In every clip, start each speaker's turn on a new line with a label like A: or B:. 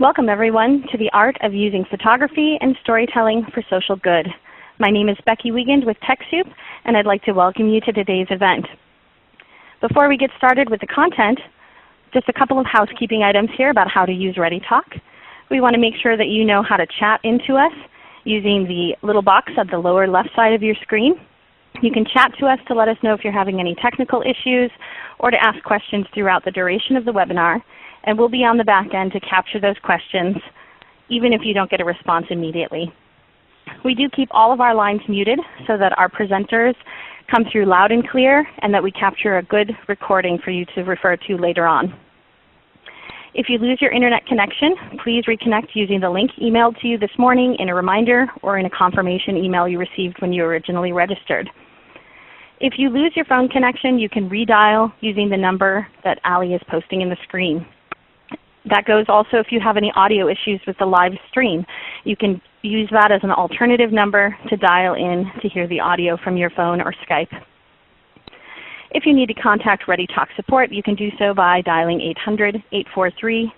A: Welcome everyone to the Art of Using Photography and Storytelling for Social Good. My name is Becky Wiegand with TechSoup, and I'd like to welcome you to today's event. Before we get started with the content, just a couple of housekeeping items here about how to use ReadyTalk. We want to make sure that you know how to chat into us using the little box at the lower left side of your screen. You can chat to us to let us know if you're having any technical issues or to ask questions throughout the duration of the webinar. And we'll be on the back end to capture those questions even if you don't get a response immediately. We do keep all of our lines muted so that our presenters come through loud and clear and that we capture a good recording for you to refer to later on. If you lose your internet connection, please reconnect using the link emailed to you this morning in a reminder or in a confirmation email you received when you originally registered. If you lose your phone connection, you can redial using the number that Ali is posting in the screen. That goes also if you have any audio issues with the live stream. You can use that as an alternative number to dial in to hear the audio from your phone or Skype. If you need to contact ReadyTalk support, you can do so by dialing 800-843-9166.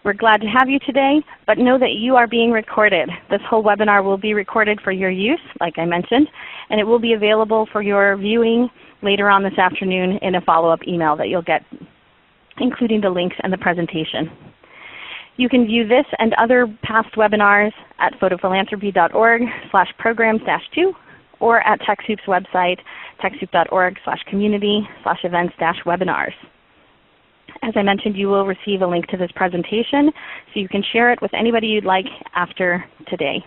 A: We're glad to have you today, but know that you are being recorded. This whole webinar will be recorded for your use, like I mentioned, and it will be available for your viewing later on this afternoon in a follow-up email that you'll get, including the links and the presentation. You can view this and other past webinars at photophilanthropy.org/programs-2 or at TechSoup's website, techsoup.org/community/events-webinars. As I mentioned, you will receive a link to this presentation so you can share it with anybody you'd like after today.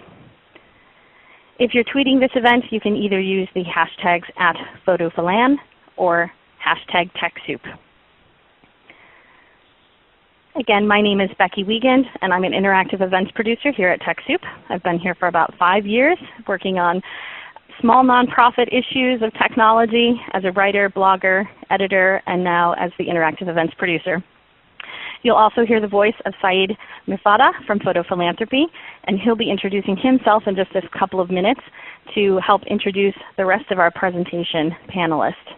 A: If you're tweeting this event, you can either use the hashtags @photophilan or #TechSoup. Again, my name is Becky Wiegand, and I'm an interactive events producer here at TechSoup. I've been here for about 5 years, working on small nonprofit issues of technology as a writer, blogger, editor, and now as the interactive events producer. You'll also hear the voice of Saeed Mirfattah from Photophilanthropy, and he'll be introducing himself in just a couple of minutes to help introduce the rest of our presentation panelists.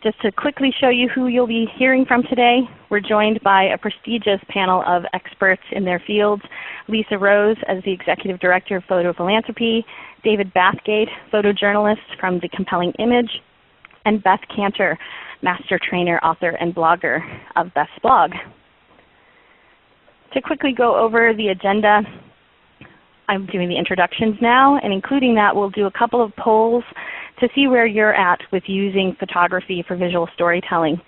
A: Just to quickly show you who you'll be hearing from today, we're joined by a prestigious panel of experts in their fields. Lisa Rose as the Executive Director of Photophilanthropy, David Bathgate, photojournalist from The Compelling Image, and Beth Cantor, Master Trainer, Author, and Blogger of Beth's Blog. To quickly go over the agenda, I'm doing the introductions now, and including that we'll do a couple of polls to see where you're at with using photography for visual storytelling.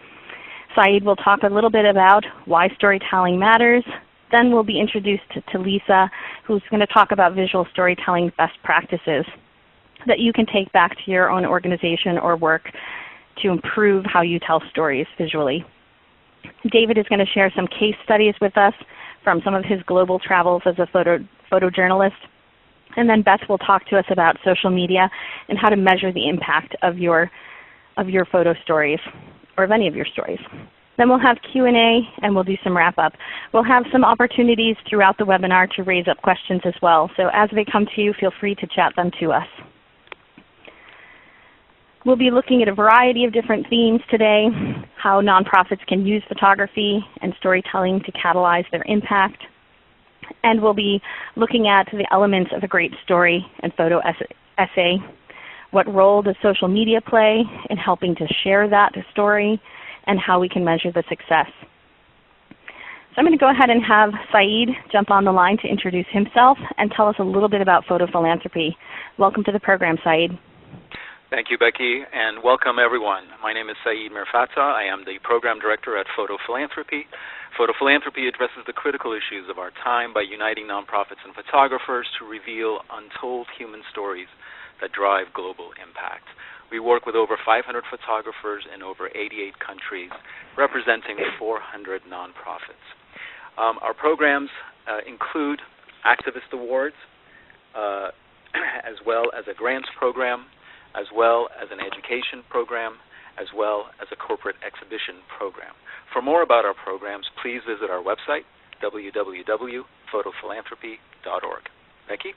A: Saeed will talk a little bit about why storytelling matters. Then we'll be introduced to Lisa, who's going to talk about visual storytelling best practices that you can take back to your own organization or work to improve how you tell stories visually. David is going to share some case studies with us from some of his global travels as a photojournalist. And then Beth will talk to us about social media and how to measure the impact of your photo stories, or of any of your stories. Then we'll have Q&A and we'll do some wrap up. We'll have some opportunities throughout the webinar to raise up questions as well. So as they come to you, feel free to chat them to us. We'll be looking at a variety of different themes today, how nonprofits can use photography and storytelling to catalyze their impact. And we'll be looking at the elements of a great story and photo essay. What role does social media play in helping to share that story, and how we can measure the success. So I'm going to go ahead and have Saeed jump on the line to introduce himself and tell us a little bit about Photophilanthropy. Welcome to the program, Saeed.
B: Thank you, Becky, and welcome everyone. My name is Saeed Mirfattah. I am the Program Director at Photophilanthropy. Photophilanthropy addresses the critical issues of our time by uniting nonprofits and photographers to reveal untold human stories that drive global impact. We work with over 500 photographers in over 88 countries, representing 400 nonprofits. Our programs include Activist Awards, as well as a grants program, as well as an education program, as well as a corporate exhibition program. For more about our programs, please visit our website, www.photophilanthropy.org. Becky?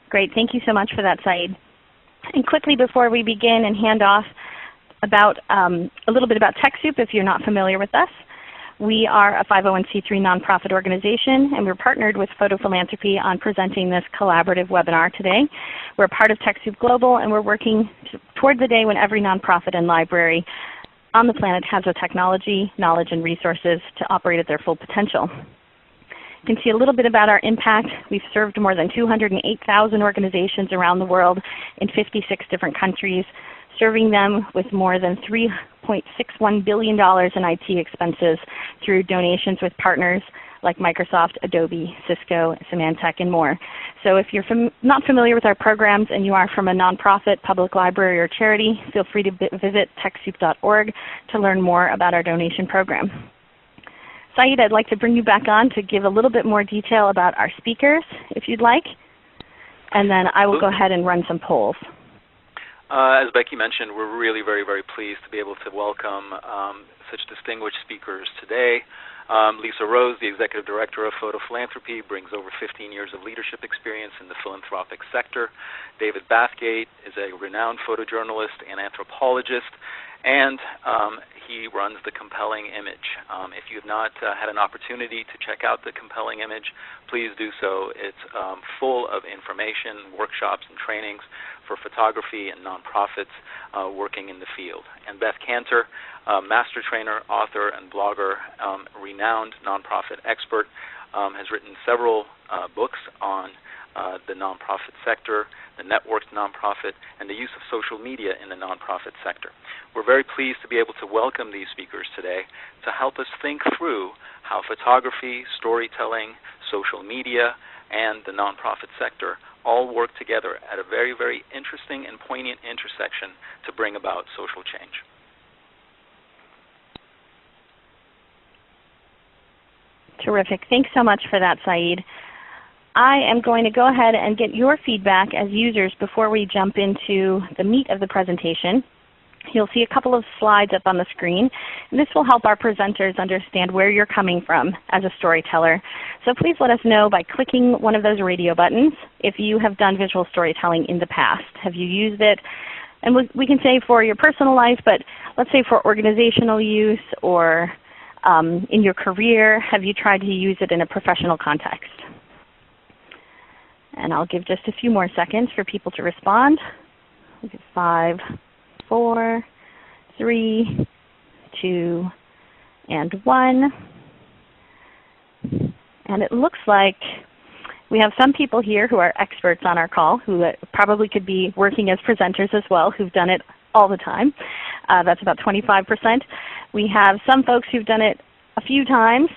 A: Great. Thank you so much for that, Saeed. And quickly before we begin and hand off a little bit about TechSoup if you're not familiar with us. We are a 501c3 nonprofit organization, and we're partnered with Photophilanthropy on presenting this collaborative webinar today. We're part of TechSoup Global, and we're working toward the day when every nonprofit and library on the planet has the technology, knowledge, and resources to operate at their full potential. You can see a little bit about our impact. We've served more than 208,000 organizations around the world in 56 different countries, serving them with more than $3.61 billion in IT expenses through donations with partners like Microsoft, Adobe, Cisco, Symantec, and more. So if you're not familiar with our programs and you are from a nonprofit, public library, or charity, feel free to visit TechSoup.org to learn more about our donation program. Saeed, I'd like to bring you back on to give a little bit more detail about our speakers, if you'd like, and then I will go ahead and run some polls.
B: As Becky mentioned, we're really very, very pleased to be able to welcome such distinguished speakers today. Lisa Rose, the Executive Director of Photophilanthropy, brings over 15 years of leadership experience in the philanthropic sector. David Bathgate is a renowned photojournalist and anthropologist, and he runs The Compelling Image. If you have not had an opportunity to check out The Compelling Image, please do so. It's full of information, workshops, and trainings for photography and nonprofits working in the field. And Beth Kanter, master trainer, author, and blogger, renowned nonprofit expert, has written several books on the nonprofit sector, the networked nonprofit, and the use of social media in the nonprofit sector. We're very pleased to be able to welcome these speakers today to help us think through how photography, storytelling, social media, and the nonprofit sector all work together at a very, very interesting and poignant intersection to bring about social change.
A: Terrific. Thanks so much for that, Saeed. I am going to go ahead and get your feedback as users before we jump into the meat of the presentation. You'll see a couple of slides up on the screen, and this will help our presenters understand where you're coming from as a storyteller. So please let us know by clicking one of those radio buttons if you have done visual storytelling in the past. Have you used it? And we can say for your personal life, but let's say for organizational use or in your career, have you tried to use it in a professional context? And I'll give just a few more seconds for people to respond. 5, 4, 3, 2, and 1. And it looks like we have some people here who are experts on our call who probably could be working as presenters as well, who've done it all the time. That's about 25%. We have some folks who've done it a few times,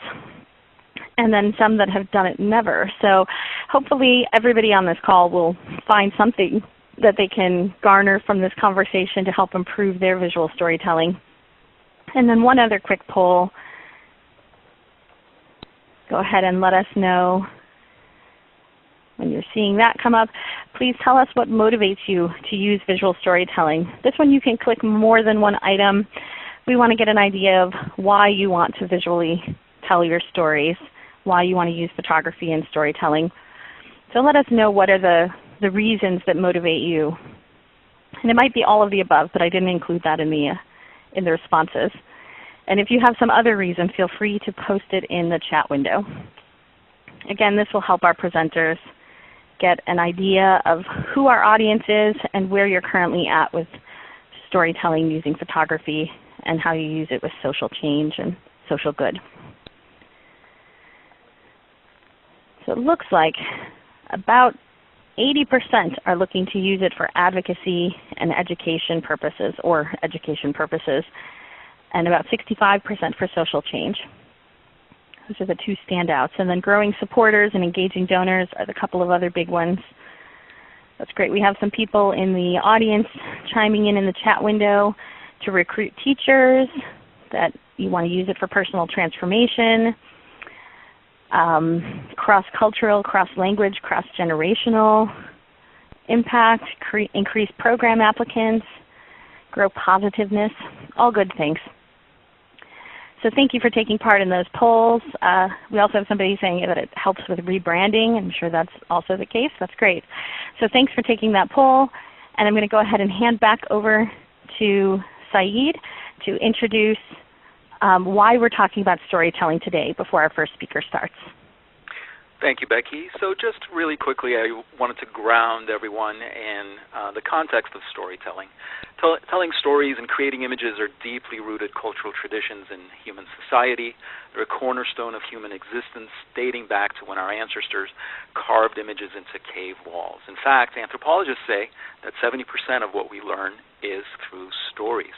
A: and then some that have done it never. So hopefully everybody on this call will find something that they can garner from this conversation to help improve their visual storytelling. And then one other quick poll. Go ahead and let us know when you're seeing that come up. Please tell us what motivates you to use visual storytelling. This one you can click more than one item. We want to get an idea of why you want to visually tell your stories, why you want to use photography and storytelling. So let us know what are the reasons that motivate you. And it might be all of the above, but I didn't include that in the responses. And if you have some other reason, feel free to post it in the chat window. Again, this will help our presenters get an idea of who our audience is and where you're currently at with storytelling using photography and how you use it with social change and social good. So it looks like about 80% are looking to use it for advocacy and education purposes, and about 65% for social change. Those are the two standouts. And then growing supporters and engaging donors are the couple of other big ones. That's great. We have some people in the audience chiming in the chat window to recruit teachers, that you want to use it for personal transformation, cross-cultural, cross-language, cross-generational impact, increase program applicants, grow positiveness, all good things. So thank you for taking part in those polls. We also have somebody saying that it helps with rebranding. I'm sure that's also the case. That's great. So thanks for taking that poll. And I'm going to go ahead and hand back over to Saeed to introduce why we're talking about storytelling today before our first speaker starts.
B: Thank you, Becky. So just really quickly, I wanted to ground everyone in the context of storytelling. Telling stories and creating images are deeply rooted cultural traditions in human society. They're a cornerstone of human existence dating back to when our ancestors carved images into cave walls. In fact, anthropologists say that 70% of what we learn is through stories.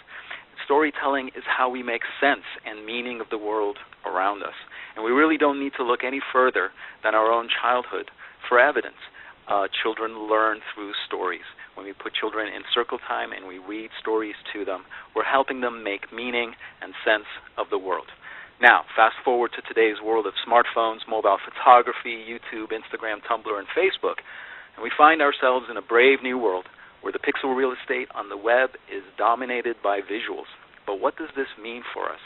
B: Storytelling is how we make sense and meaning of the world around us. And we really don't need to look any further than our own childhood for evidence. Children learn through stories. When we put children in circle time and we read stories to them, we're helping them make meaning and sense of the world. Now, fast forward to today's world of smartphones, mobile photography, YouTube, Instagram, Tumblr, and Facebook, and we find ourselves in a brave new world where the pixel real estate on the web is dominated by visuals. But what does this mean for us?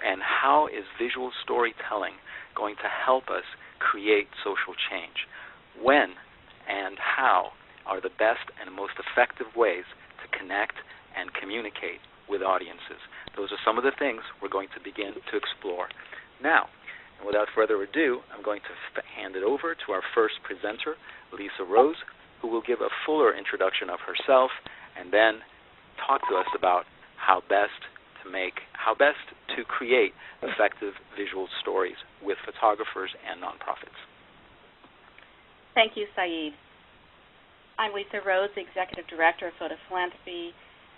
B: And how is visual storytelling going to help us create social change? When and how are the best and most effective ways to connect and communicate with audiences? Those are some of the things we're going to begin to explore now. And without further ado, I'm going to hand it over to our first presenter, Lisa Rose, who will give a fuller introduction of herself and then talk to us about how best to create effective visual stories with photographers and nonprofits.
C: Thank you, Saeed. I'm Lisa Rose, the Executive Director of Photophilanthropy.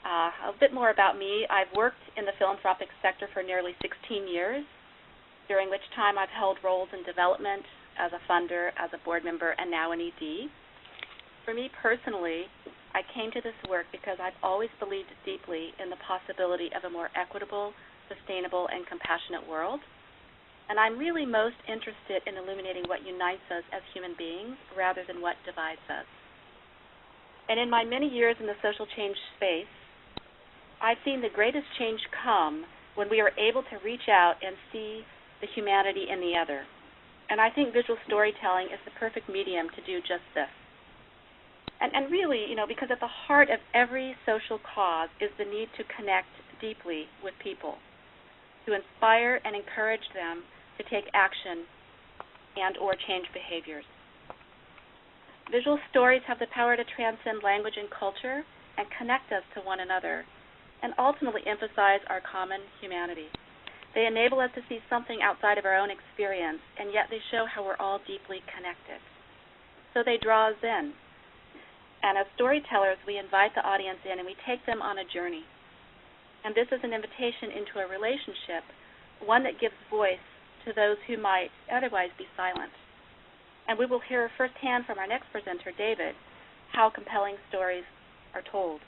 C: A bit more about me. I've worked in the philanthropic sector for nearly 16 years, during which time I've held roles in development, as a funder, as a board member, and now an ED. For me personally, I came to this work because I've always believed deeply in the possibility of a more equitable, sustainable, and compassionate world. And I'm really most interested in illuminating what unites us as human beings rather than what divides us. And in my many years in the social change space, I've seen the greatest change come when we are able to reach out and see the humanity in the other. And I think visual storytelling is the perfect medium to do just this. And really, because at the heart of every social cause is the need to connect deeply with people, to inspire and encourage them to take action and or change behaviors. Visual stories have the power to transcend language and culture and connect us to one another and ultimately emphasize our common humanity. They enable us to see something outside of our own experience, and yet they show how we're all deeply connected. So they draw us in. And as storytellers, we invite the audience in and we take them on a journey. And this is an invitation into a relationship, one that gives voice to those who might otherwise be silent. And we will hear firsthand from our next presenter, David, how compelling stories are told.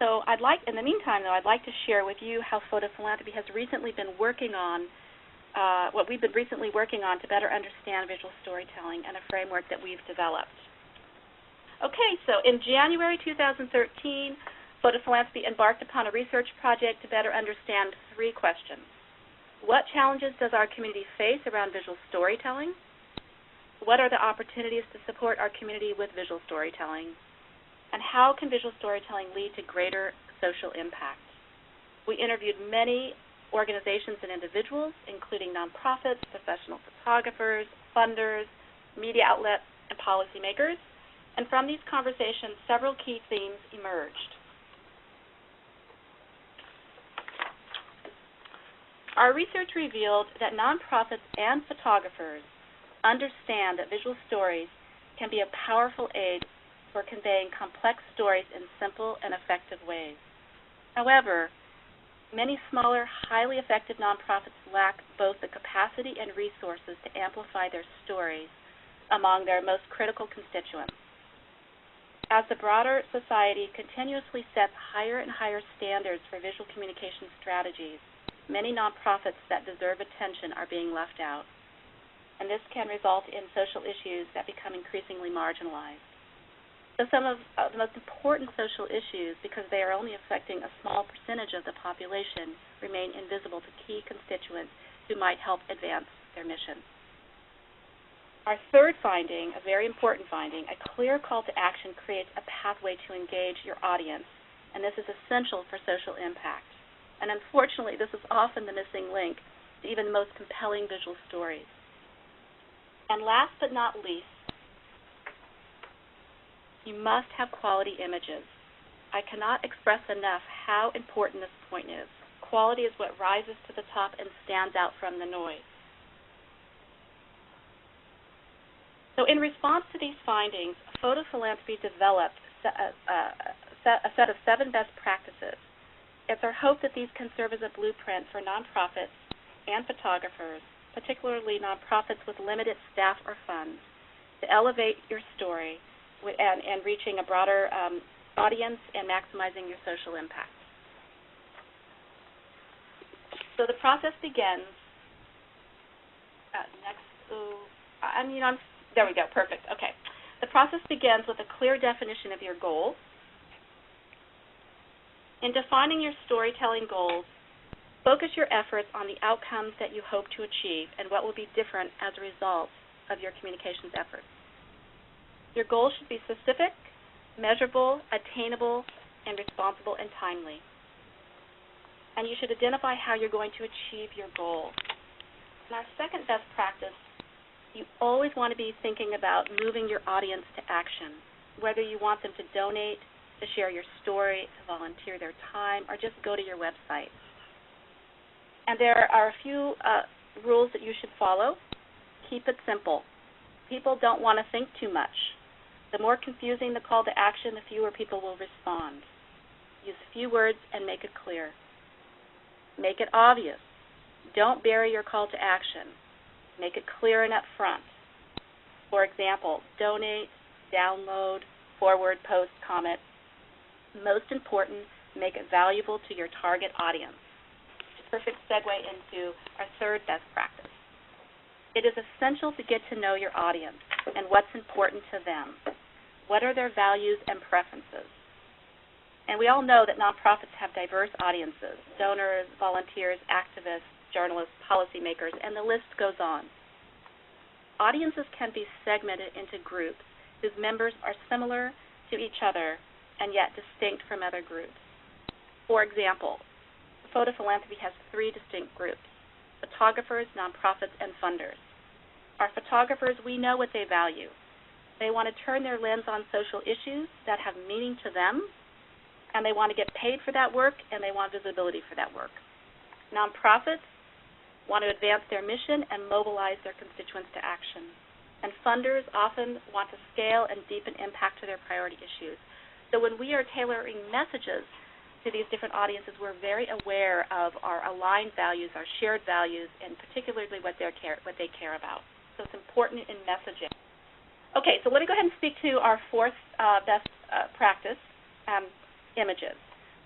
C: So in the meantime, though, I'd like to share with you how Photophilanthropy has recently been working on, what we've been recently working on to better understand visual storytelling and a framework that we've developed. Okay, so in January 2013, Photophilanthropy embarked upon a research project to better understand three questions. What challenges does our community face around visual storytelling? What are the opportunities to support our community with visual storytelling? And how can visual storytelling lead to greater social impact? We interviewed many organizations and individuals, including nonprofits, professional photographers, funders, media outlets, and policymakers. And from these conversations, several key themes emerged. Our research revealed that nonprofits and photographers understand that visual stories can be a powerful aid for conveying complex stories in simple and effective ways. However, many smaller, highly effective nonprofits lack both the capacity and resources to amplify their stories among their most critical constituents. As the broader society continuously sets higher and higher standards for visual communication strategies, many nonprofits that deserve attention are being left out. And this can result in social issues that become increasingly marginalized. So some of the most important social issues, because they are only affecting a small percentage of the population, remain invisible to key constituents who might help advance their mission. Our third finding, a very important finding, a clear call to action creates a pathway to engage your audience and this is essential for social impact. And unfortunately, this is often the missing link to even the most compelling visual stories. And last but not least, you must have quality images. I cannot express enough how important this point is. Quality is what rises to the top and stands out from the noise. So in response to these findings, Photophilanthropy developed a set of 7 best practices. It's our hope that these can serve as a blueprint for nonprofits and photographers, particularly nonprofits with limited staff or funds, to elevate your story and reaching a broader audience and maximizing your social impact. So the process begins. There we go, perfect, okay. The process begins with a clear definition of your goals. In defining your storytelling goals, focus your efforts on the outcomes that you hope to achieve and what will be different as a result of your communications efforts. Your goals should be specific, measurable, attainable, and responsible and timely. And you should identify how you're going to achieve your goal. And our second best practice, you always want to be thinking about moving your audience to action, whether you want them to donate, to share your story, to volunteer their time, or just go to your website. And there are a few rules that you should follow. Keep it simple. People don't want to think too much. The more confusing the call to action, the fewer people will respond. Use few words and make it clear. Make it obvious. Don't bury your call to action. Make it clear and upfront. For example, donate, download, forward, post, comment. Most important, make it valuable to your target audience. Perfect segue into our third best practice. It is essential to get to know your audience and what's important to them. What are their values and preferences? And we all know that nonprofits have diverse audiences: donors, volunteers, activists, journalists, policymakers, and the list goes on. Audiences can be segmented into groups whose members are similar to each other and yet distinct from other groups. For example, Photophilanthropy has 3 distinct groups: photographers, nonprofits, and funders. Our photographers, we know what they value. They want to turn their lens on social issues that have meaning to them, and they want to get paid for that work, and they want visibility for that work. Nonprofits want to advance their mission and mobilize their constituents to action. And funders often want to scale and deepen impact to their priority issues. So when we are tailoring messages to these different audiences, we're very aware of our aligned values, our shared values, and particularly what they care about. So it's important in messaging. Okay, so let me go ahead and speak to our fourth best practice, images.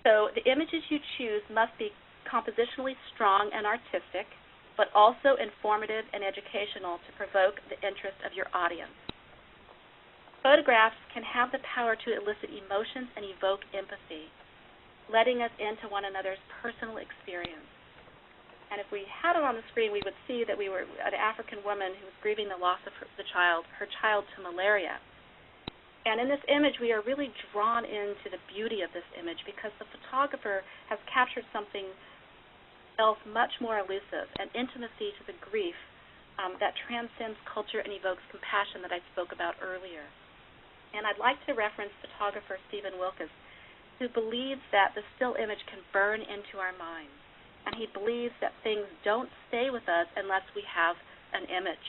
C: So the images you choose must be compositionally strong and artistic, but also informative and educational to provoke the interest of your audience. Photographs can have the power to elicit emotions and evoke empathy, letting us into one another's personal experience. And if we had it on the screen, we would see that we were an African woman who was grieving the loss of her child to malaria. And in this image, we are really drawn into the beauty of this image because the photographer has captured something else much more elusive, an intimacy to the grief that transcends culture and evokes compassion that I spoke about earlier. And I'd like to reference photographer Stephen Wilkes, who believes that the still image can burn into our minds. And he believes that things don't stay with us unless we have an image.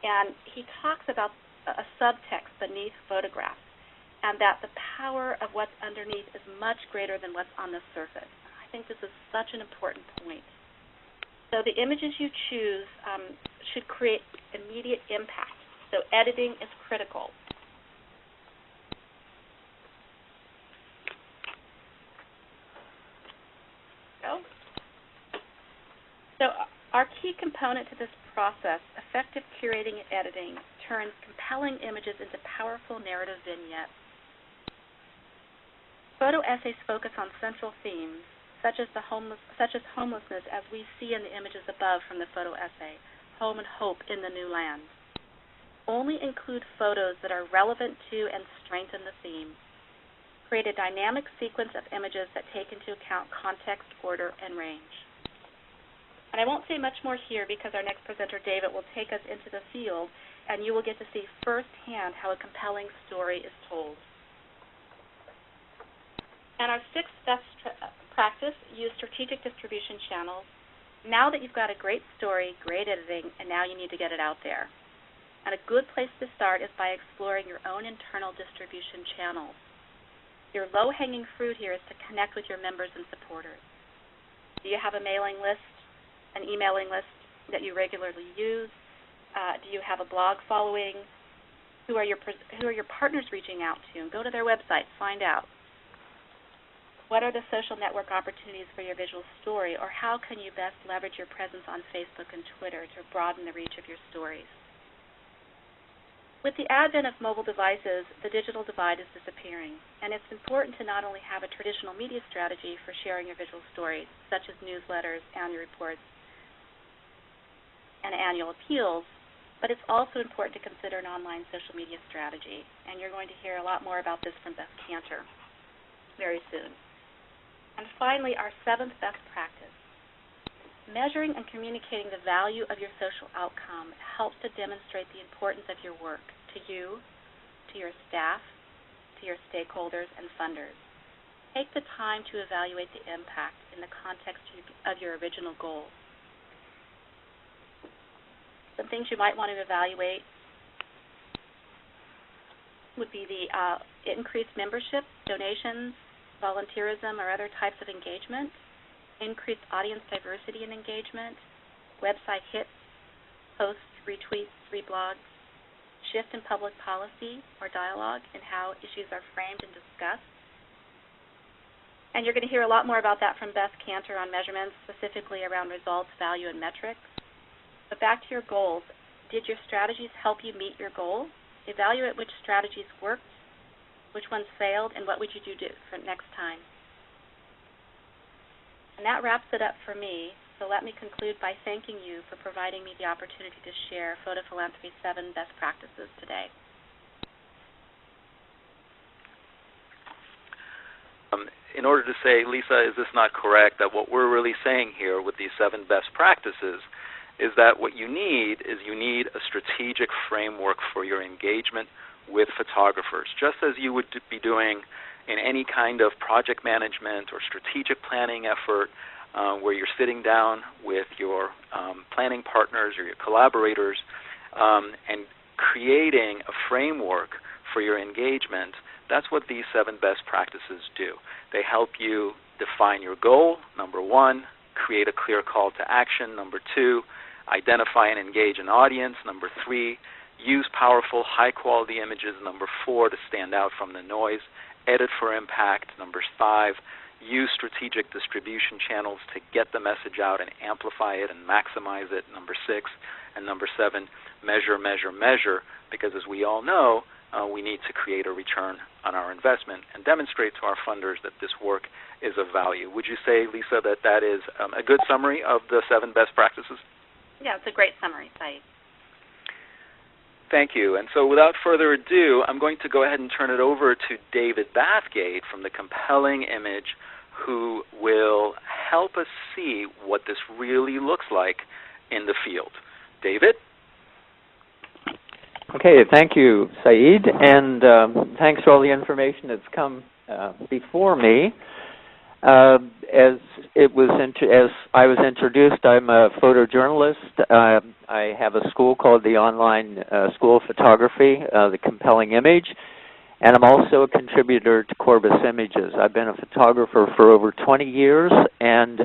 C: And he talks about a subtext beneath photographs, and that the power of what's underneath is much greater than what's on the surface. I think this is such an important point. So the images you choose should create immediate impact. So editing is critical. So our key component to this process, effective curating and editing, turns compelling images into powerful narrative vignettes. Photo essays focus on central themes, such as homelessness, as we see in the images above from the photo essay, home and hope in the new land. Only include photos that are relevant to and strengthen the theme. Create a dynamic sequence of images that take into account context, order, and range. And I won't say much more here because our next presenter, David, will take us into the field, and you will get to see firsthand how a compelling story is told. And our sixth best practice, use strategic distribution channels. Now that you've got a great story, great editing, and now you need to get it out there. And a good place to start is by exploring your own internal distribution channels. Your low-hanging fruit here is to connect with your members and supporters. Do you have a mailing list, an emailing list that you regularly use? Do you have a blog following? Who are your partners reaching out to? Go to their website, find out. What are the social network opportunities for your visual story, or how can you best leverage your presence on Facebook and Twitter to broaden the reach of your stories? With the advent of mobile devices, the digital divide is disappearing, and it's important to not only have a traditional media strategy for sharing your visual stories, such as newsletters, annual reports, and annual appeals, but it's also important to consider an online social media strategy, and you're going to hear a lot more about this from Beth Kanter very soon. And finally, our seventh best practice. Measuring and communicating the value of your social outcome helps to demonstrate the importance of your work to you, to your staff, to your stakeholders and funders. Take the time to evaluate the impact in the context of your original goal. Some things you might want to evaluate would be the increased membership, donations, volunteerism, or other types of engagement, increased audience diversity and engagement, website hits, posts, retweets, reblogs, shift in public policy or dialogue in how issues are framed and discussed. And you're going to hear a lot more about that from Beth Kanter on measurements, specifically around results, value, and metrics. But back to your goals. Did your strategies help you meet your goal? Evaluate which strategies worked, which ones failed, and what would you do for next time. And that wraps it up for me, so let me conclude by thanking you for providing me the opportunity to share Photo Philanthropy's 7 best practices today.
B: In order to say, Lisa, is this not correct, that what we're really saying here with these 7 best practices is that what you need is a strategic framework for your engagement with photographers, just as you would be doing in any kind of project management or strategic planning effort where you're sitting down with your planning partners or your collaborators and creating a framework for your engagement. That's what these 7 best practices do. They help you define your goal, number 1, create a clear call to action, number 2, identify and engage an audience, number 3, use powerful, high-quality images, number 4, to stand out from the noise, edit for impact, number 5, use strategic distribution channels to get the message out and amplify it and maximize it, number 6, and number 7, measure, measure, measure, because as we all know, we need to create a return on our investment and demonstrate to our funders that this work is of value. Would you say, Lisa, that that is a good summary of the 7 best practices?
C: Yeah, it's a great summary, Saeed.
B: Thank you. And so without further ado, I'm going to go ahead and turn it over to David Bathgate from The Compelling Image, who will help us see what this really looks like in the field. David?
D: Okay, thank you, Saeed, and thanks for all the information that's come before me. As I was introduced, I'm a photojournalist. I have a school called the Online School of Photography, The Compelling Image, and I'm also a contributor to Corbis Images. I've been a photographer for over 20 years, and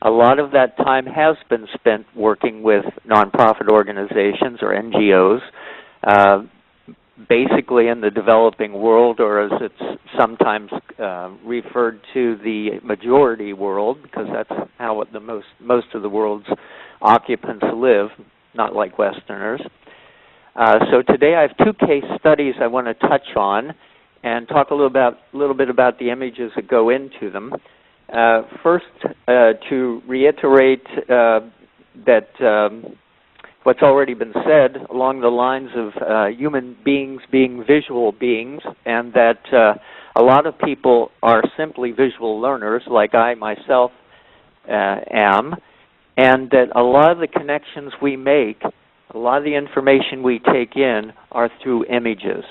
D: a lot of that time has been spent working with nonprofit organizations or NGOs, basically in the developing world, or as it's sometimes referred to, the majority world, because that's how most of the world's occupants live, not like Westerners. So today I have 2 case studies I want to touch on and talk a little bit about the images that go into them. First, to reiterate that what's already been said along the lines of human beings being visual beings, and that a lot of people are simply visual learners, like I myself am, and that a lot of the connections we make, a lot of the information we take in are through images.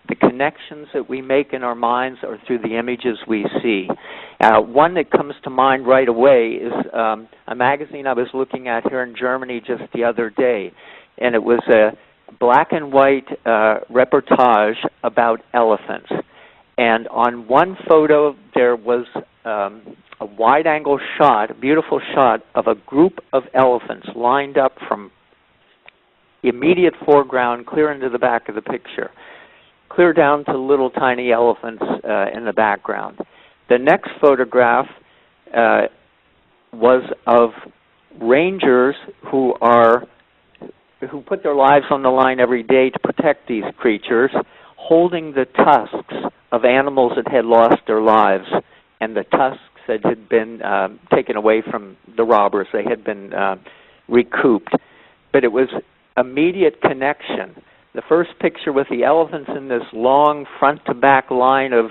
D: The connections that we make in our minds are through the images we see. One that comes to mind right away is a magazine I was looking at here in Germany just the other day, and it was a black and white reportage about elephants. And on one photo, there was a wide-angle shot, a beautiful shot of a group of elephants lined up from the immediate foreground clear into the back of the picture, clear down to little tiny elephants in the background. The next photograph was of rangers who put their lives on the line every day to protect these creatures, holding the tusks of animals that had lost their lives, and the tusks that had been taken away from the robbers. They had been recouped. But it was immediate connection. The first picture with the elephants in this long front-to-back line of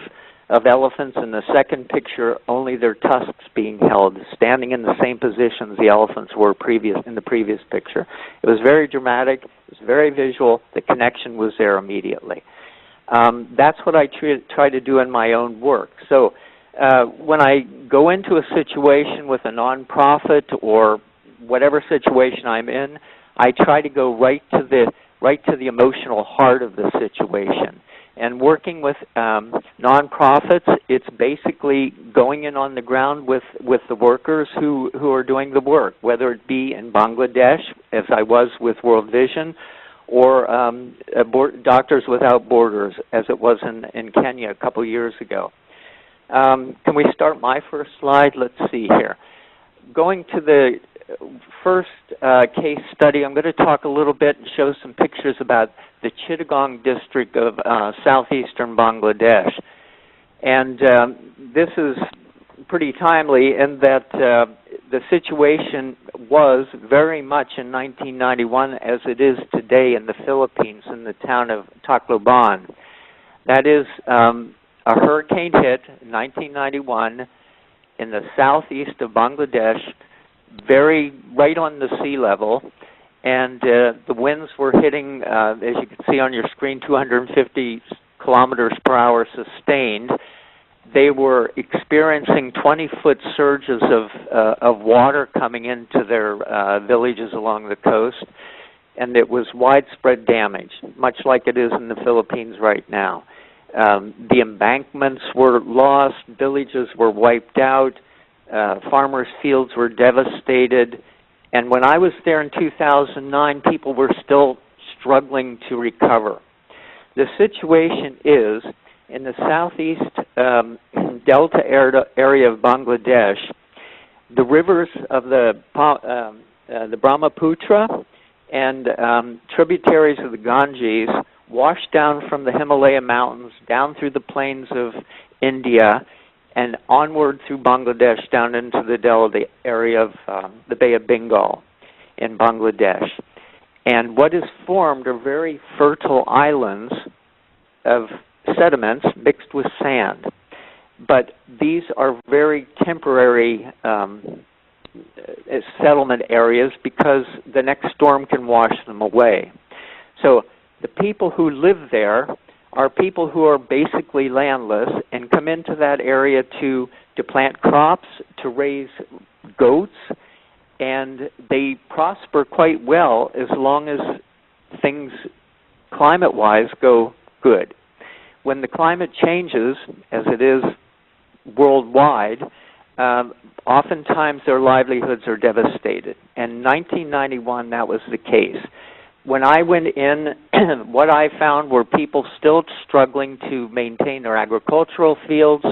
D: elephants, and the second picture only their tusks being held, standing in the same positions the elephants were in the previous picture. It was very dramatic. It was very visual. The connection was there immediately. That's what I try to do in my own work. So when I go into a situation with a nonprofit or whatever situation I'm in, I try to go right to the emotional heart of the situation. And working with nonprofits, it's basically going in on the ground with the workers who are doing the work, whether it be in Bangladesh, as I was with World Vision, or Doctors Without Borders, as it was in Kenya a couple years ago. Can we start my first slide? Let's see here. Going to the first case study, I'm going to talk a little bit and show some pictures about the Chittagong district of southeastern Bangladesh. And this is pretty timely in that the situation was very much in 1991 as it is today in the Philippines in the town of Tacloban. That is, a hurricane hit in 1991 in the southeast of Bangladesh, right on the sea level, and the winds were hitting, as you can see on your screen, 250 kilometers per hour sustained. They were experiencing 20-foot surges of water coming into their villages along the coast, and it was widespread damage, much like it is in the Philippines right now. The embankments were lost, villages were wiped out, farmers' fields were devastated, and when I was there in 2009, people were still struggling to recover. The situation is, in the southeast delta area of Bangladesh, the rivers of the Brahmaputra and tributaries of the Ganges wash down from the Himalaya mountains, down through the plains of India, and onward through Bangladesh down into the delta area of the Bay of Bengal in Bangladesh. And what is formed are very fertile islands of sediments mixed with sand. But these are very temporary settlement areas because the next storm can wash them away. So the people who live there are people who are basically landless and come into that area to plant crops, to raise goats, and they prosper quite well as long as things climate-wise go good. When the climate changes, as it is worldwide, oftentimes their livelihoods are devastated. And in 1991, that was the case. When I went in, what I found were people still struggling to maintain their agricultural fields.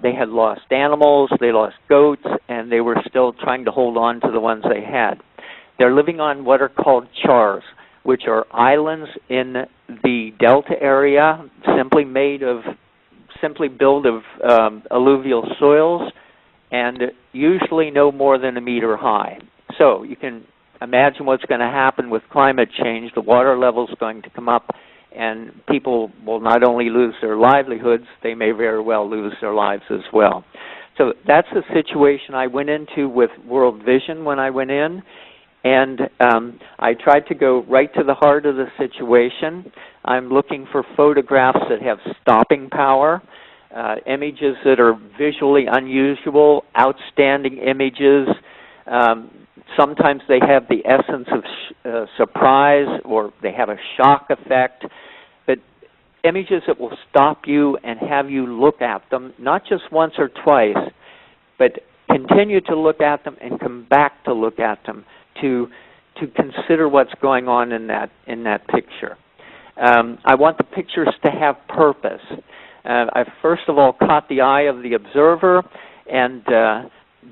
D: They had lost animals, they lost goats, and they were still trying to hold on to the ones they had. They're living on what are called chars, which are islands in the delta area, simply built of alluvial soils, and usually no more than a meter high. So you can imagine what's going to happen with climate change. The water level is going to come up, and people will not only lose their livelihoods, they may very well lose their lives as well. So that's the situation I went into with World Vision when I went in, and I tried to go right to the heart of the situation. I'm looking for photographs that have stopping power, images that are visually unusual, outstanding images. Sometimes they have the essence of surprise, or they have a shock effect, but images that will stop you and have you look at them, not just once or twice, but continue to look at them and come back to look at them to consider what's going on in that picture. I want the pictures to have purpose. I first of all caught the eye of the observer, and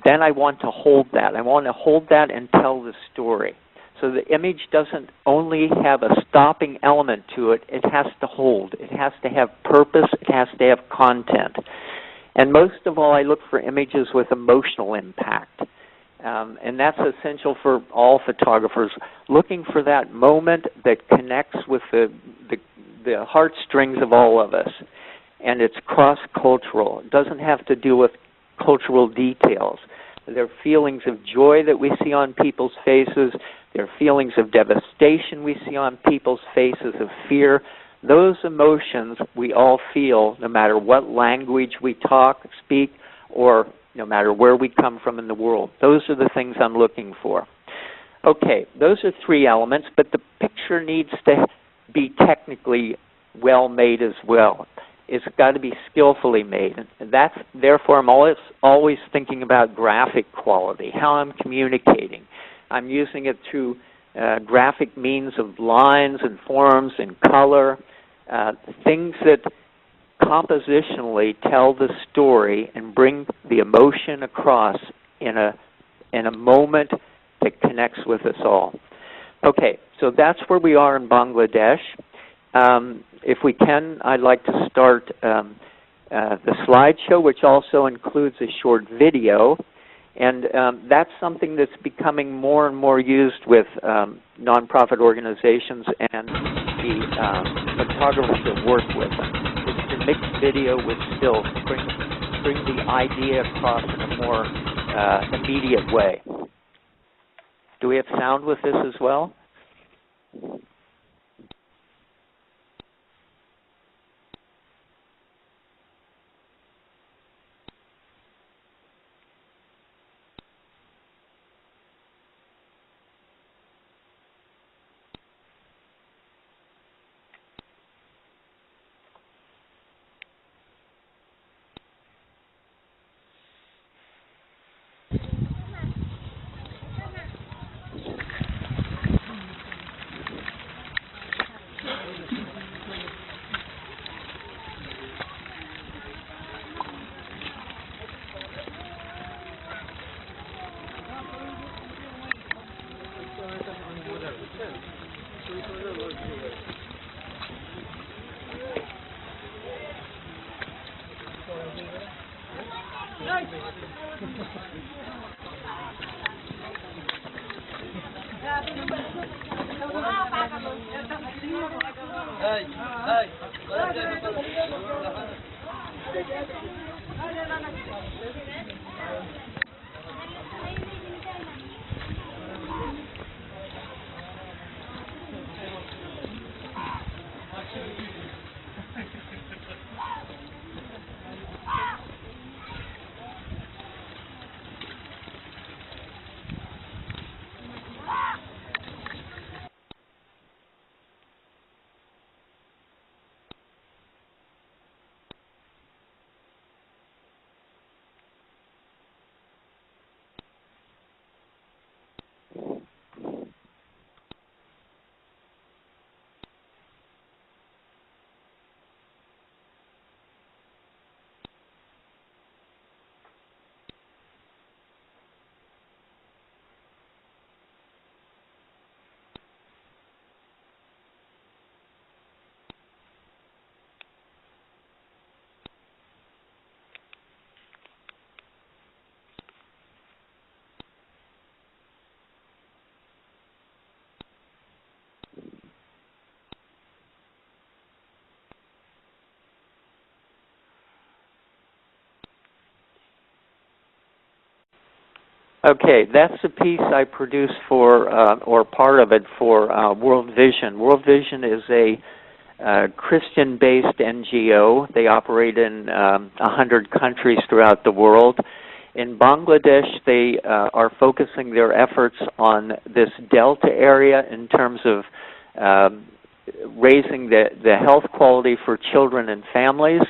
D: then I want to hold that. I want to hold that and tell the story. So the image doesn't only have a stopping element to it, it has to hold. It has to have purpose, it has to have content. And most of all, I look for images with emotional impact. And that's essential for all photographers, looking for that moment that connects with the heartstrings of all of us. And it's cross-cultural. It doesn't have to do with cultural details. There are feelings of joy that we see on people's faces. There are feelings of devastation we see on people's faces, of fear. Those emotions we all feel no matter what language we speak, or no matter where we come from in the world. Those are the things I'm looking for. Okay, those are three elements, but the picture needs to be technically well made as well. It's got to be skillfully made. And that's, therefore, I'm always thinking about graphic quality, how I'm communicating. I'm using it through graphic means of lines and forms and color, things that compositionally tell the story and bring the emotion across in a moment that connects with us all. Okay, so that's where we are in Bangladesh. If we can, I'd like to start the slideshow, which also includes a short video. And that's something that's becoming more and more used with nonprofit organizations and the photographers that work with them. It's to mix video with stills, bring the idea across in a more immediate way. Do we have sound with this as well? Okay, that's a piece I produced for, or part of it for World Vision. World Vision is a Christian-based NGO. They operate in 100 countries throughout the world. In Bangladesh, they are focusing their efforts on this Delta area in terms of raising the health quality for children and families.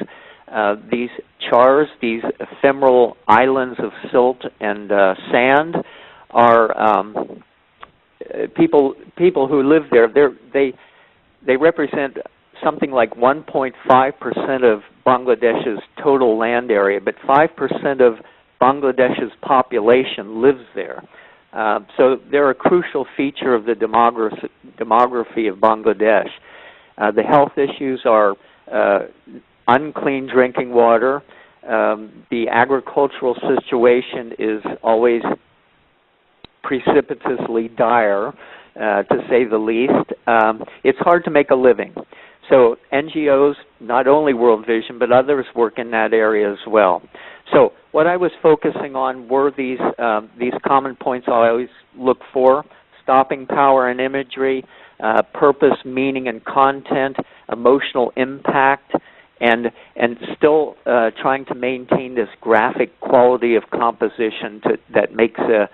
D: These chars, these ephemeral islands of silt and sand, are people who live there. They represent something like 1.5% of Bangladesh's total land area, but 5% of Bangladesh's population lives there. So they're a crucial feature of the demography of Bangladesh. The health issues are unclean drinking water. The agricultural situation is always precipitously dire, to say the least. It's hard to make a living. So NGOs, not only World Vision, but others work in that area as well. So what I was focusing on were these common points I always look for: stopping power and imagery, purpose, meaning, and content, emotional impact, and still trying to maintain this graphic quality of composition that makes a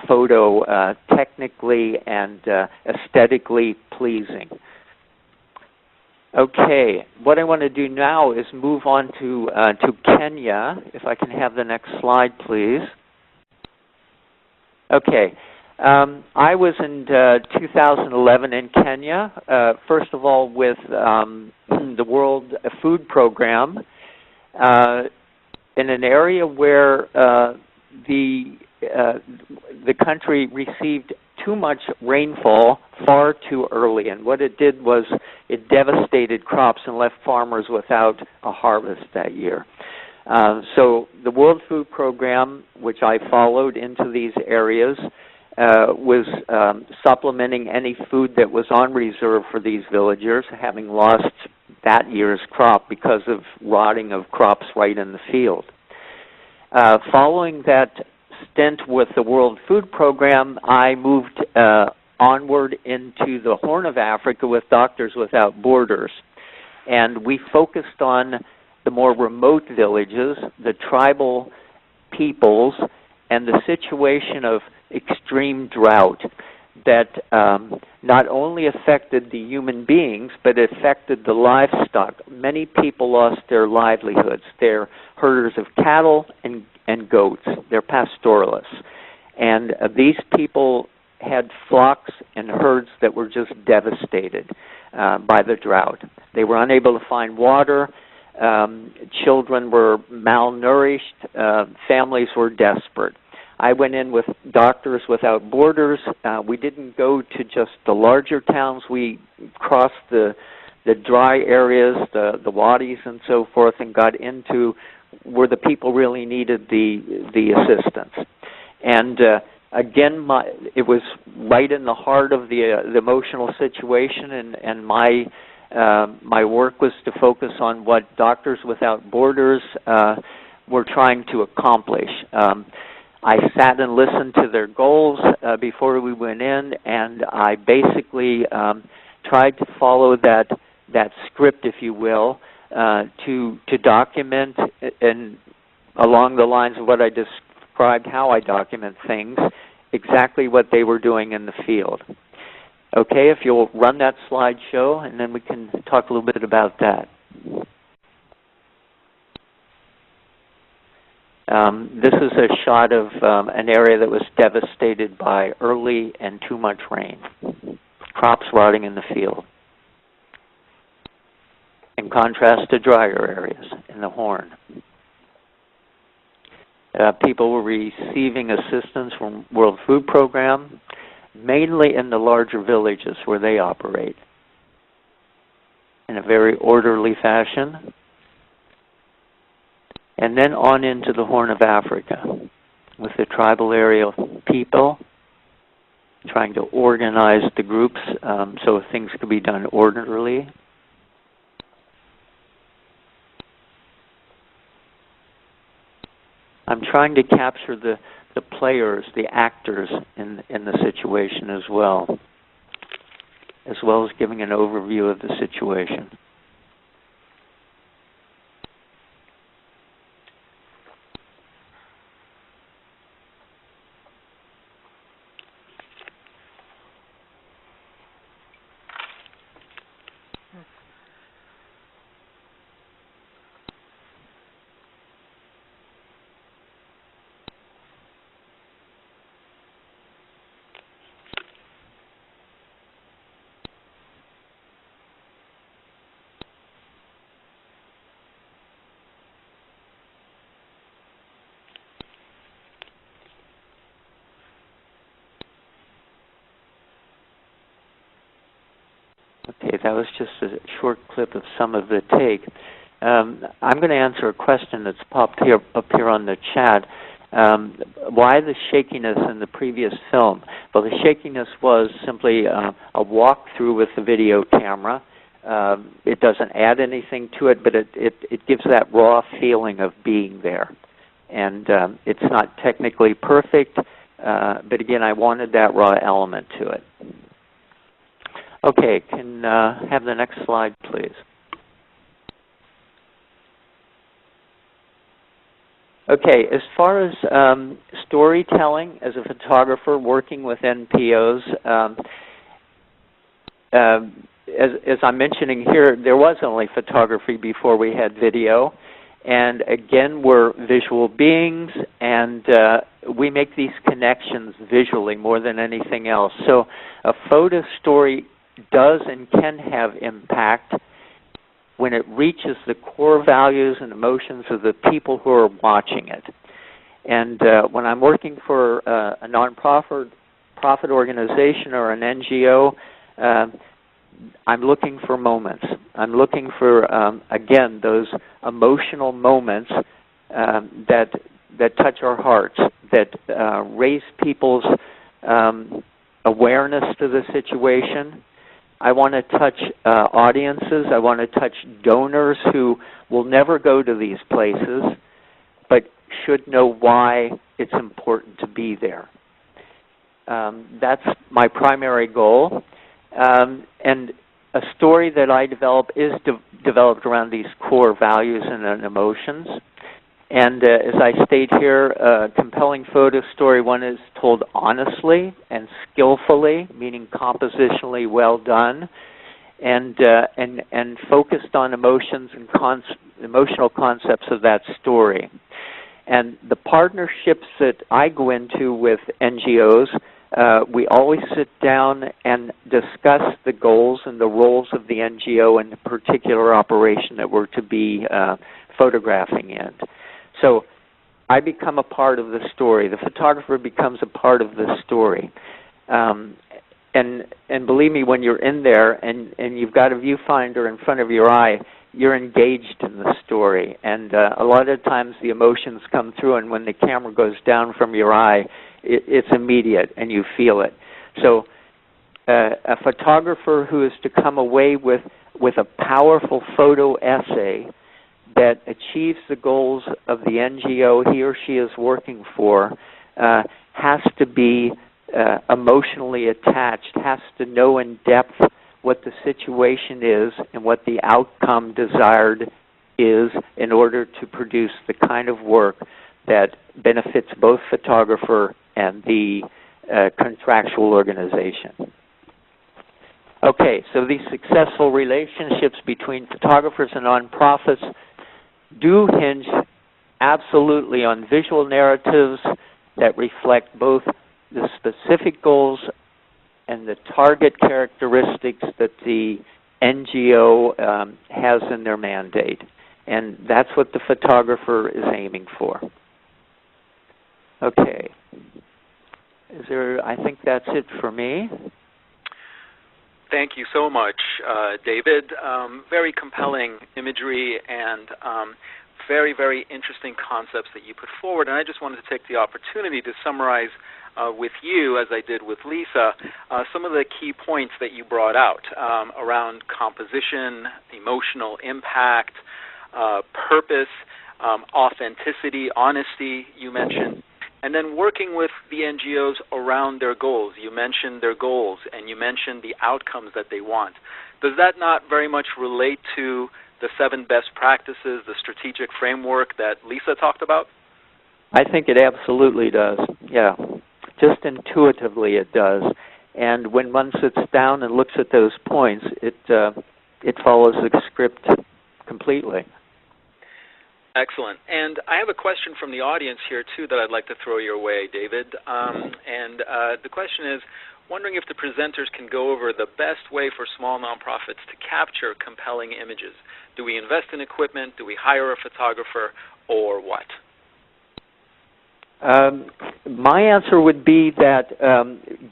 D: photo technically and aesthetically pleasing. Okay, what I want to do now is move on to Kenya. If I can have the next slide, please. Okay, I was in 2011 in Kenya, first of all with the World Food Program, in an area where the country received too much rainfall far too early, and what it did was it devastated crops and left farmers without a harvest that year. So the World Food Program, which I followed into these areas, was supplementing any food that was on reserve for these villagers, having lost that year's crop because of rotting of crops right in the field. Following that stint with the World Food Program, I moved onward into the Horn of Africa with Doctors Without Borders. And we focused on the more remote villages, the tribal peoples, and the situation of extreme drought that not only affected the human beings, but affected the livestock. Many people lost their livelihoods. They're herders of cattle and goats. They're pastoralists. And these people had flocks and herds that were just devastated by the drought. They were unable to find water. Children were malnourished. Families were desperate. I went in with Doctors Without Borders. We didn't go to just the larger towns. We crossed the dry areas, the wadis and so forth, and got into where the people really needed the assistance. And again, it was right in the heart of the emotional situation, and my work was to focus on what Doctors Without Borders were trying to accomplish. I sat and listened to their goals before we went in, and I basically tried to follow that script, if you will, to document, and along the lines of what I described, how I document things, exactly what they were doing in the field. Okay, if you'll run that slideshow, and then we can talk a little bit about that. This is a shot of an area that was devastated by early and too much rain. Crops rotting in the field. In contrast to drier areas in the Horn. People were receiving assistance from World Food Program, mainly in the larger villages where they operate, in a very orderly fashion. And then on into the Horn of Africa with the tribal area people, trying to organize the groups so things could be done orderly. I'm trying to capture the the players, the actors in the situation as well as giving an overview of the situation. Okay, that was just a short clip of some of the take. I'm going to answer a question that's popped up here on the chat. Why the shakiness in the previous film? Well, the shakiness was simply a walkthrough with the video camera. It doesn't add anything to it, but it gives that raw feeling of being there. And it's not technically perfect, but again, I wanted that raw element to it. Okay, can have the next slide, please. Okay, as far as storytelling as a photographer working with NPOs, as I'm mentioning here, there was only photography before we had video. And again, we're visual beings, and we make these connections visually more than anything else. So a photo story does and can have impact when it reaches the core values and emotions of the people who are watching it. And when I'm working for a nonprofit organization or an NGO, I'm looking for moments. I'm looking for, again, those emotional moments that touch our hearts, that raise people's awareness to the situation. I want to touch audiences. I want to touch donors who will never go to these places, but should know why it's important to be there. That's my primary goal. And a story that I develop is developed around these core values and emotions. And as I state here, a compelling photo story, one is told honestly and skillfully, meaning compositionally well done, and focused on emotions and emotional concepts of that story. And the partnerships that I go into with NGOs, we always sit down and discuss the goals and the roles of the NGO in the particular operation that we're to be photographing in. So I become a part of the story. The photographer becomes a part of the story. And believe me, when you're in there and you've got a viewfinder in front of your eye, you're engaged in the story. And a lot of times the emotions come through, and when the camera goes down from your eye, it's immediate and you feel it. So a photographer who is to come away with a powerful photo essay that achieves the goals of the NGO he or she is working for has to be emotionally attached, has to know in depth what the situation is and what the outcome desired is in order to produce the kind of work that benefits both photographer and the contractual organization. Okay, so these successful relationships between photographers and nonprofits do hinge absolutely on visual narratives that reflect both the specific goals and the target characteristics that the NGO has in their mandate. And that's what the photographer is aiming for. Okay. I think that's it for me.
B: Thank you so much, David. Very compelling imagery and very, very interesting concepts that you put forward. And I just wanted to take the opportunity to summarize with you, as I did with Lisa, some of the key points that you brought out around composition, emotional impact, purpose, authenticity, honesty, you mentioned. and then working with the NGOs around their goals. You mentioned their goals, and you mentioned the outcomes that they want. Does that not very much relate to the 7 best practices, the strategic framework that Lisa talked about?
D: I think it absolutely does, yeah. Just intuitively it does. And when one sits down and looks at those points, it follows the script completely.
B: Excellent. And I have a question from the audience here, too, that I'd like to throw your way, David. The question is, wondering if the presenters can go over the best way for small nonprofits to capture compelling images. Do we invest in equipment? Do we hire a photographer? Or what?
D: My answer would be that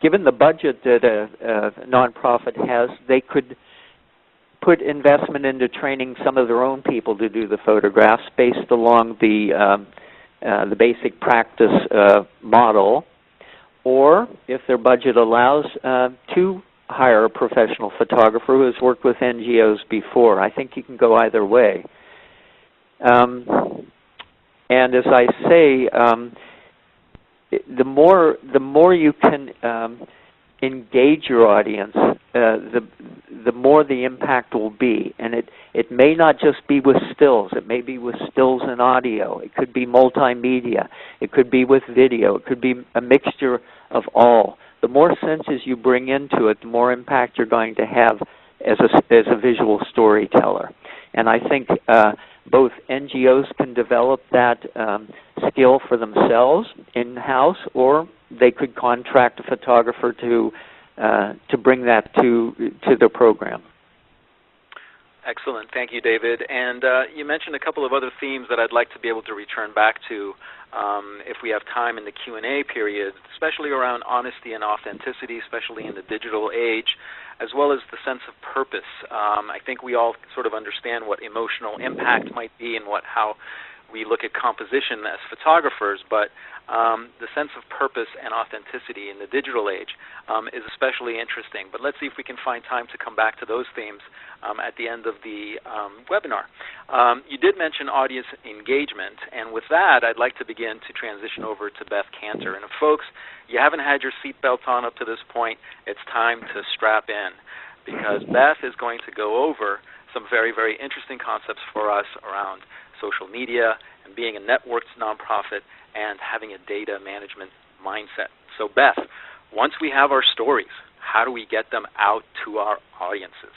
D: given the budget that a nonprofit has, they could put investment into training some of their own people to do the photographs based along the basic practice model, or if their budget allows, to hire a professional photographer who has worked with NGOs before. I think you can go either way. And as I say, the more you can engage your audience, the more the impact will be. And it may not just be with stills. It may be with stills and audio. It could be multimedia. It could be with video. It could be a mixture of all. The more senses you bring into it, the more impact you're going to have as a visual storyteller. And I think both NGOs can develop that skill for themselves in-house, or they could contract a photographer to bring that to their program.
B: Excellent. Thank you, David. And you mentioned a couple of other themes that I'd like to be able to return back to if we have time in the Q&A period, especially around honesty and authenticity, especially in the digital age, as well as the sense of purpose. I think we all sort of understand what emotional impact might be and how we look at composition as photographers, but the sense of purpose and authenticity in the digital age is especially interesting. But let's see if we can find time to come back to those themes at the end of the webinar. You did mention audience engagement, and with that, I'd like to begin to transition over to Beth Cantor. And if folks, you haven't had your seatbelts on up to this point, it's time to strap in, because Beth is going to go over some very, very interesting concepts for us around social media and being a networked nonprofit and having a data management mindset. So Beth, once we have our stories, how do we get them out to our audiences?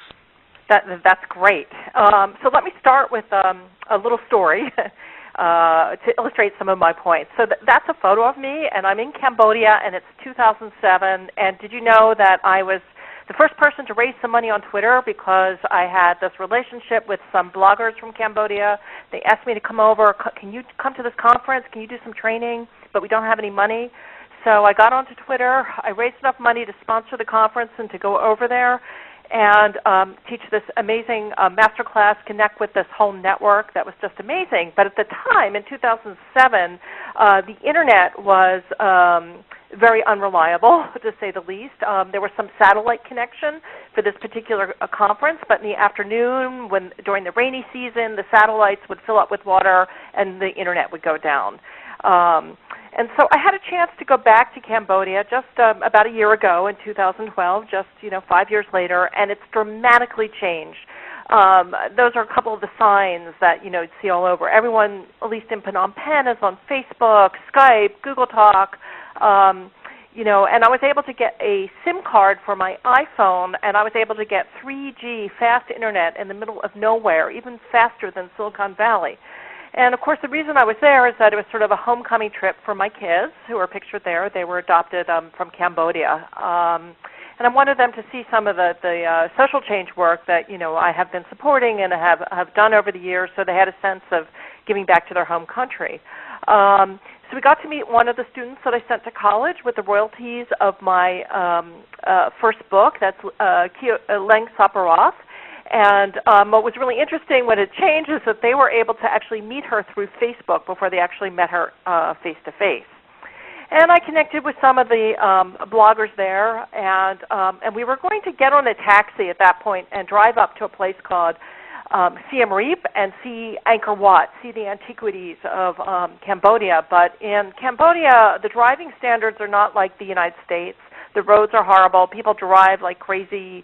E: That's great. So let me start with a little story to illustrate some of my points. So that's a photo of me, and I'm in Cambodia, and it's 2007. And did you know that I was the first person to raise some money on Twitter because I had this relationship with some bloggers from Cambodia. They asked me to come over. Can you come to this conference? Can you do some training? But we don't have any money. So I got onto Twitter. I raised enough money to sponsor the conference and to go over there and teach this amazing masterclass, connect with this whole network. That was just amazing. But at the time, in 2007, the Internet was very unreliable, to say the least. There was some satellite connection for this particular conference, but in the afternoon, during the rainy season, the satellites would fill up with water and the Internet would go down. And so I had a chance to go back to Cambodia just about a year ago in 2012, just 5 years later, and it's dramatically changed. Those are a couple of the signs that you'd see all over. Everyone, at least in Phnom Penh, is on Facebook, Skype, Google Talk, and I was able to get a SIM card for my iPhone, and I was able to get 3G fast internet in the middle of nowhere, even faster than Silicon Valley. And, of course, the reason I was there is that it was sort of a homecoming trip for my kids, who are pictured there. They were adopted from Cambodia. And I wanted them to see some of the social change work that, I have been supporting and have done over the years, so they had a sense of giving back to their home country. So we got to meet one of the students that I sent to college with the royalties of my first book. That's Leng Saparoth. And what was really interesting when it changed is that they were able to actually meet her through Facebook before they actually met her face-to-face. And I connected with some of the bloggers there, and we were going to get on a taxi at that point and drive up to a place called Siem Reap and see Angkor Wat, see the antiquities of Cambodia. But in Cambodia, the driving standards are not like the United States. The roads are horrible. People drive like crazy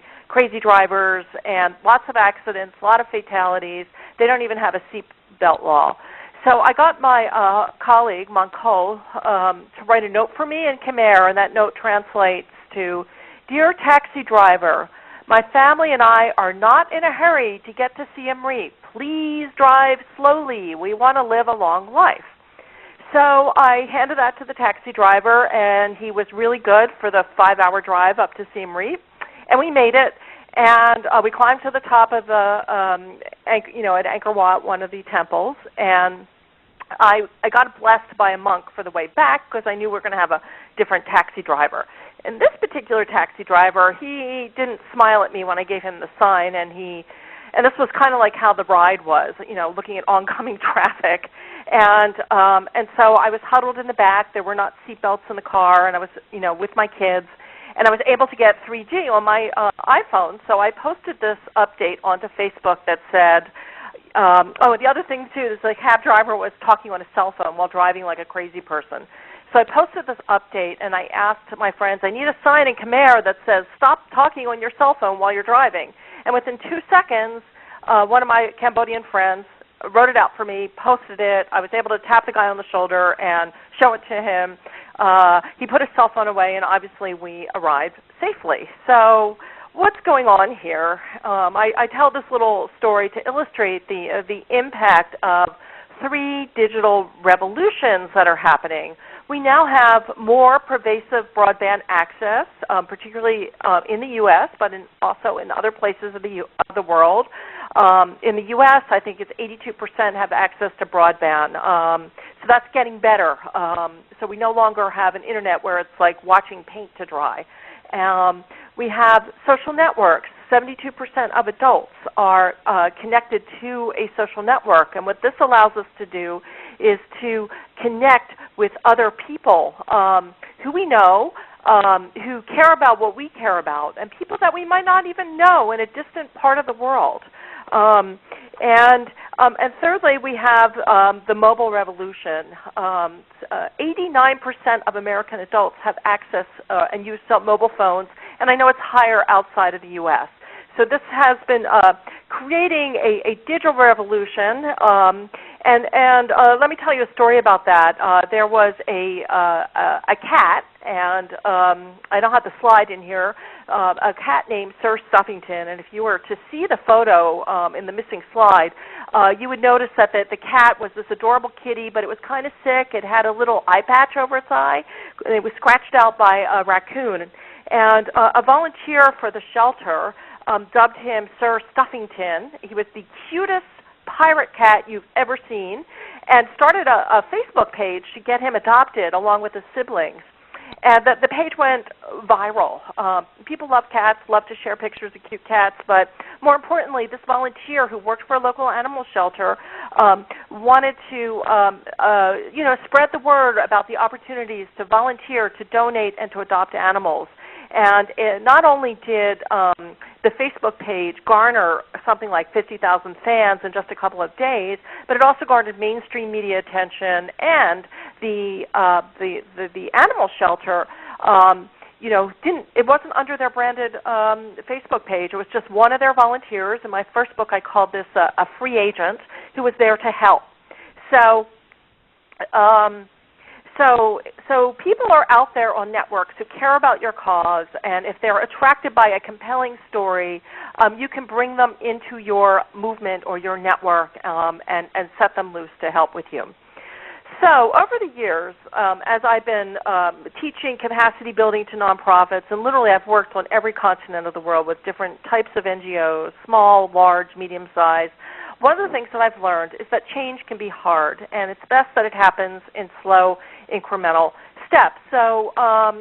E: drivers, and lots of accidents, a lot of fatalities. They don't even have a seatbelt law. So I got my colleague, Mankol, to write a note for me in Khmer, and that note translates to, "Dear taxi driver, my family and I are not in a hurry to get to Siem Reap. Please drive slowly. We want to live a long life." So I handed that to the taxi driver, and he was really good for the 5-hour drive up to Siem Reap. And we made it, and we climbed to the top of the, at Angkor Wat, one of the temples, and I got blessed by a monk for the way back because I knew we were going to have a different taxi driver. And this particular taxi driver, he didn't smile at me when I gave him the sign, and this was kind of like how the ride was, looking at oncoming traffic. And so I was huddled in the back. There were not seatbelts in the car, and I was, with my kids. And I was able to get 3G on my iPhone, so I posted this update onto Facebook that said, the other thing, too, is the cab driver was talking on a cell phone while driving like a crazy person. So I posted this update, and I asked my friends, I need a sign in Khmer that says, "Stop talking on your cell phone while you're driving." And within 2 seconds, one of my Cambodian friends wrote it out for me, posted it. I was able to tap the guy on the shoulder and show it to him. He put his cell phone away, and obviously we arrived safely. So what's going on here? I tell this little story to illustrate the impact of 3 digital revolutions that are happening. We now have more pervasive broadband access, particularly in the U.S., but also in other places of the world. In the U.S., I think it's 82% have access to broadband. So that's getting better. So we no longer have an internet where it's like watching paint to dry. We have social networks. 72% of adults are connected to a social network. And what this allows us to do is to connect with other people who we know, who care about what we care about, and people that we might not even know in a distant part of the world. And thirdly, we have the mobile revolution. 89% of American adults have access and use mobile phones, and I know it's higher outside of the U.S. So this has been creating a digital revolution. And let me tell you a story about that. There was a cat, and I don't have the slide in here, a cat named Sir Stuffington. And if you were to see the photo in the missing slide, you would notice that the cat was this adorable kitty, but it was kind of sick. It had a little eye patch over its eye. It was scratched out by a raccoon. And a volunteer for the shelter dubbed him Sir Stuffington. He was the cutest pirate cat you've ever seen, and started a Facebook page to get him adopted along with his siblings. And the page went viral. People love cats, love to share pictures of cute cats, but more importantly, this volunteer who worked for a local animal shelter wanted to spread the word about the opportunities to volunteer, to donate, and to adopt animals. And not only did the Facebook page garner something like 50,000 fans in just a couple of days, but it also garnered mainstream media attention, and the animal shelter, it wasn't under their branded Facebook page. It was just one of their volunteers. In my first book, I called this a free agent who was there to help. So people are out there on networks who care about your cause, and if they're attracted by a compelling story, you can bring them into your movement or your network and set them loose to help with you. So over the years, as I've been teaching capacity building to nonprofits, and literally I've worked on every continent of the world with different types of NGOs, small, large, medium-sized, one of the things that I've learned is that change can be hard, and it's best that it happens in slow, incremental steps. So I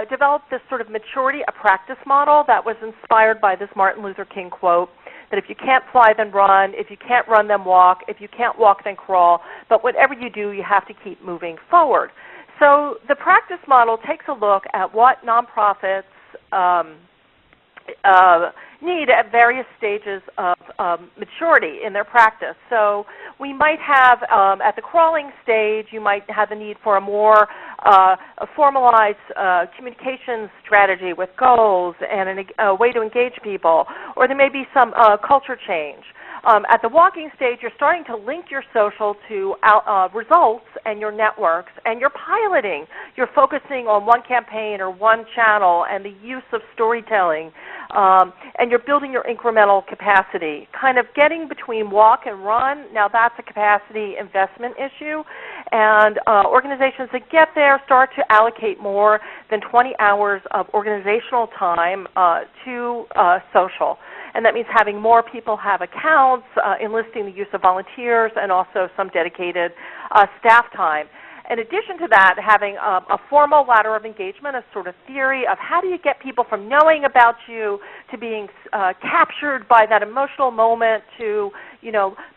E: developed this sort of maturity, a practice model that was inspired by this Martin Luther King quote, that if you can't fly, then run. If you can't run, then walk. If you can't walk, then crawl. But whatever you do, you have to keep moving forward. So the practice model takes a look at what nonprofits need at various stages of maturity in their practice. So we might have, at the crawling stage, you might have the need for a more formalized communications strategy with goals and a way to engage people, or there may be some culture change. At the walking stage, you're starting to link your social to results and your networks, and you're piloting. You're focusing on one campaign or one channel and the use of storytelling, and you're building your incremental capacity. Kind of getting between walk and run, now that's a capacity investment issue, and organizations that get there start to allocate more than 20 hours of organizational time to social. And that means having more people have accounts, enlisting the use of volunteers, and also some dedicated staff time. In addition to that, having a formal ladder of engagement, a sort of theory of how do you get people from knowing about you to being captured by that emotional moment to,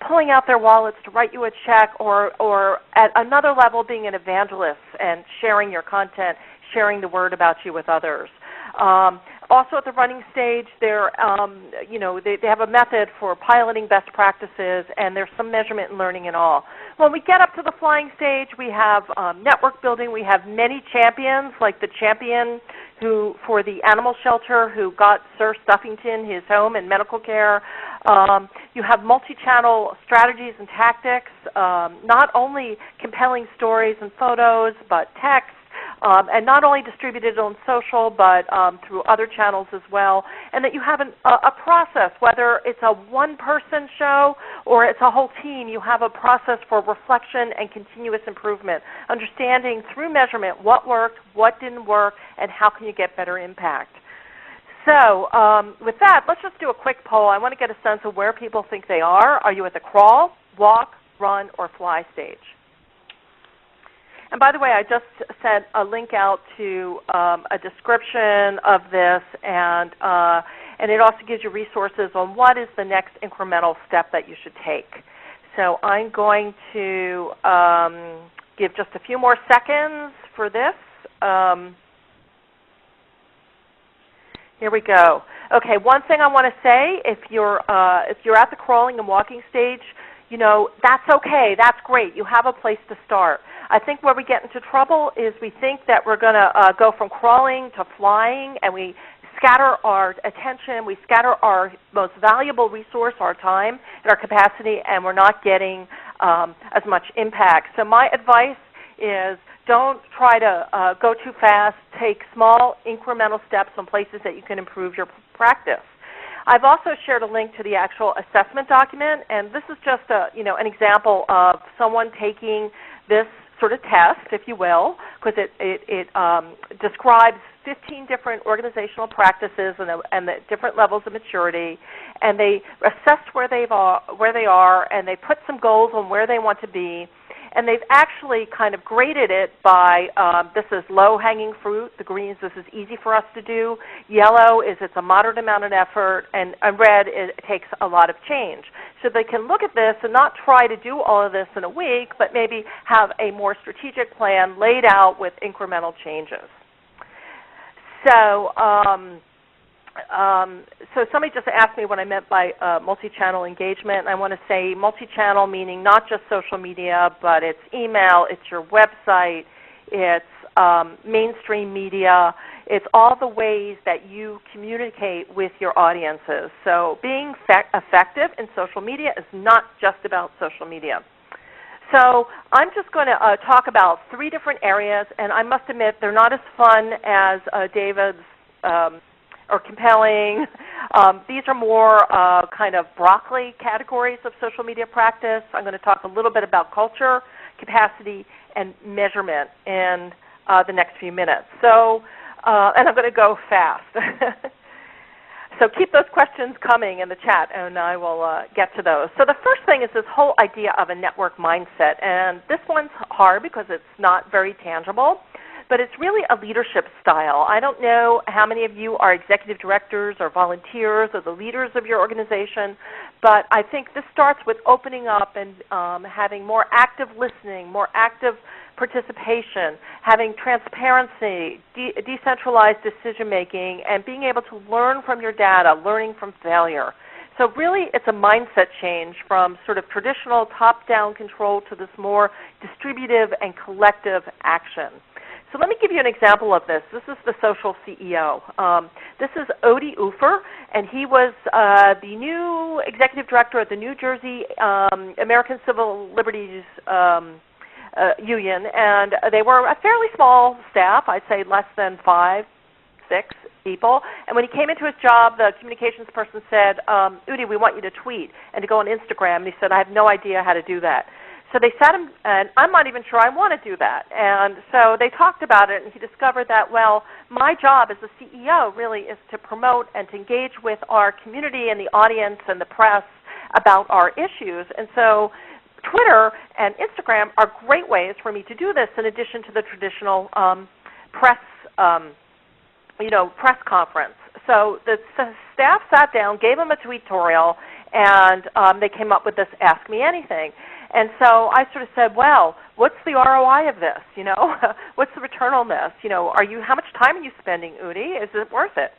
E: pulling out their wallets to write you a check, or at another level being an evangelist and sharing your content, sharing the word about you with others. Also at the running stage, they have a method for piloting best practices, and there's some measurement and learning and all. When we get up to the flying stage, we have network building. We have many champions, like the champion for the animal shelter who got Sir Stuffington his home and medical care. You have multi-channel strategies and tactics, not only compelling stories and photos, but text. And not only distributed on social, but through other channels as well, and that you have a process, whether it's a one-person show or it's a whole team, you have a process for reflection and continuous improvement, understanding through measurement what worked, what didn't work, and how can you get better impact. So with that, let's just do a quick poll. I want to get a sense of where people think they are. Are you at the crawl, walk, run, or fly stage? And by the way, I just sent a link out to a description of this, and it also gives you resources on what is the next incremental step that you should take. So I'm going to give just a few more seconds for this. Here we go. Okay, one thing I want to say, if you're at the crawling and walking stage, that's okay. That's great. You have a place to start. I think where we get into trouble is we think that we're going to go from crawling to flying, and we scatter our attention, we scatter our most valuable resource, our time and our capacity, and we're not getting as much impact. So my advice is don't try to go too fast. Take small incremental steps on places that you can improve your practice. I've also shared a link to the actual assessment document, and this is just an example of someone taking this sort of test, if you will, because it describes 15 different organizational practices and the different levels of maturity, and they assessed where they are, and they put some goals on where they want to be, and they've actually kind of graded it by this is low-hanging fruit, the greens, this is easy for us to do, yellow is it's a moderate amount of effort, and red it takes a lot of change. So they can look at this and not try to do all of this in a week, but maybe have a more strategic plan laid out with incremental changes. So so somebody just asked me what I meant by multi-channel engagement, and I want to say multi-channel meaning not just social media, but it's email, it's your website, it's mainstream media, it's all the ways that you communicate with your audiences. So being effective in social media is not just about social media. So I'm just going to talk about 3 different areas, and I must admit they're not as fun as David's or compelling. These are more kind of broccoli categories of social media practice. I'm going to talk a little bit about culture, capacity, and measurement in the next few minutes. So, and I'm going to go fast. So keep those questions coming in the chat, and I will get to those. So the first thing is this whole idea of a network mindset, and this one's hard because it's not very tangible. but it's really a leadership style. I don't know how many of you are executive directors or volunteers or the leaders of your organization, but I think this starts with opening up and having more active listening, more active participation, having transparency, decentralized decision-making, and being able to learn from your data, learning from failure. So really it's a mindset change from sort of traditional top-down control to this more distributive and collective action. So let me give you an example of this. This is the social CEO. This is Odie Ufer, and he was the new executive director at the New Jersey American Civil Liberties Union, and they were a fairly small staff, I'd say less than 5, 6 people. And when he came into his job, the communications person said, Udi, we want you to tweet and to go on Instagram. And he said, I have no idea how to do that. So they sat him, and I'm not even sure I want to do that. And so they talked about it, and he discovered that, well, my job as the CEO really is to promote and to engage with our community and the audience and the press about our issues. And so Twitter and Instagram are great ways for me to do this in addition to the traditional press press conference. So the staff sat down, gave him a tweetorial, and they came up with this Ask Me Anything. And so I sort of said, well, what's the ROI of this? What's the return on this? How much time are you spending, Udi? Is it worth it?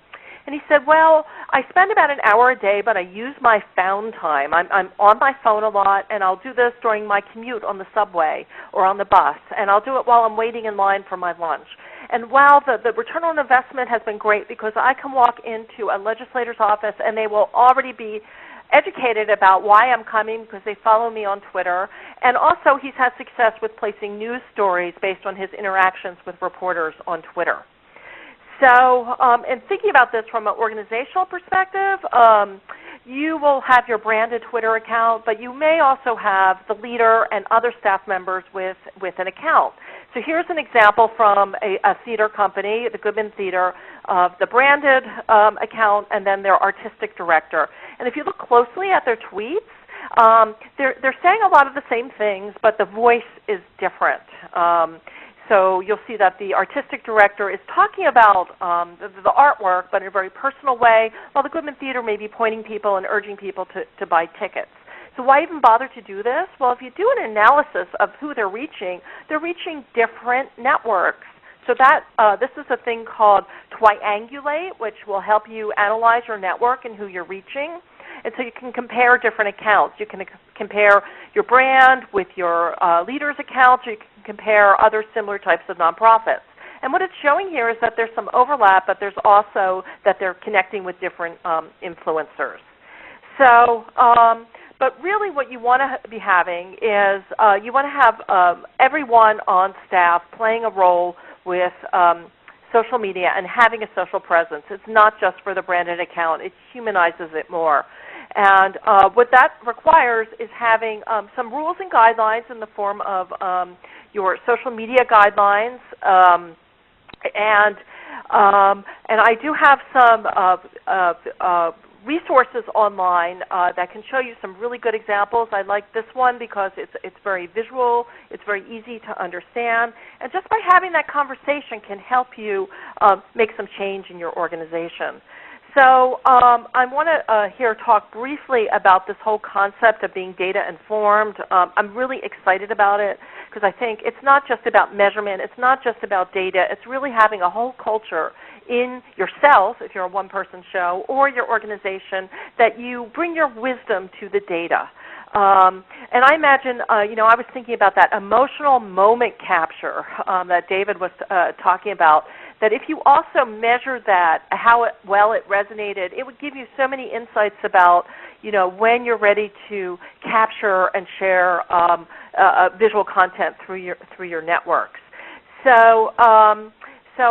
E: And he said, well, I spend about an hour a day, but I use my found time. I'm on my phone a lot, and I'll do this during my commute on the subway or on the bus, and I'll do it while I'm waiting in line for my lunch. And while the return on investment has been great because I can walk into a legislator's office and they will already be educated about why I'm coming because they follow me on Twitter. And also he's had success with placing news stories based on his interactions with reporters on Twitter. So in thinking about this from an organizational perspective, you will have your branded Twitter account, but you may also have the leader and other staff members with an account. So here's an example from a theater company, the Goodman Theater, of the branded account and then their artistic director. And if you look closely at their tweets, they're saying a lot of the same things, but the voice is different. So you'll see that the artistic director is talking about the artwork, but in a very personal way, while the Goodman Theater may be pointing people and urging people to buy tickets. So why even bother to do this? Well, if you do an analysis of who they're reaching different networks. So that this is a thing called Twiangulate, which will help you analyze your network and who you're reaching. And so you can compare different accounts. You can compare your brand with your leaders' accounts, or you can compare other similar types of nonprofits. And what it's showing here is that there's some overlap, but there's also that they're connecting with different influencers. So, but really what you want to be having is you want to have everyone on staff playing a role with social media and having a social presence. It's not just for the branded account. It humanizes it more. And what that requires is having some rules and guidelines in the form of your social media guidelines. And I do have some resources online that can show you some really good examples. I like this one because it's very visual, it's very easy to understand, and just by having that conversation can help you make some change in your organization. So I want to here talk briefly about this whole concept of being data informed. I'm really excited about it because I think it's not just about measurement, it's not just about data, it's really having a whole culture in yourself, if you're a one-person show, or your organization, that you bring your wisdom to the data. And I imagine, I was thinking about that emotional moment capture that David was talking about, that if you also measure that, how well it resonated, it would give you so many insights about, when you're ready to capture and share visual content through your networks. So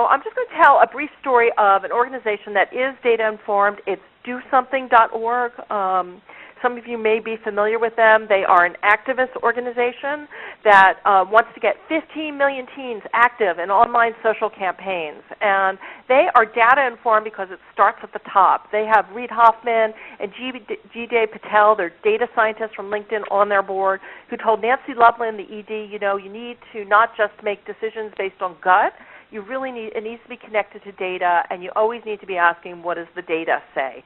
E: I'm just going to tell a brief story of an organization that is data-informed. It's DoSomething.org. Some of you may be familiar with them. They are an activist organization that wants to get 15 million teens active in online social campaigns. And they are data-informed because it starts at the top. They have Reid Hoffman and G.J. Patel, their data scientists from LinkedIn, on their board, who told Nancy Loveland, the ED, you need to not just make decisions based on gut. You really need, it needs to be connected to data, and you always need to be asking, what does the data say?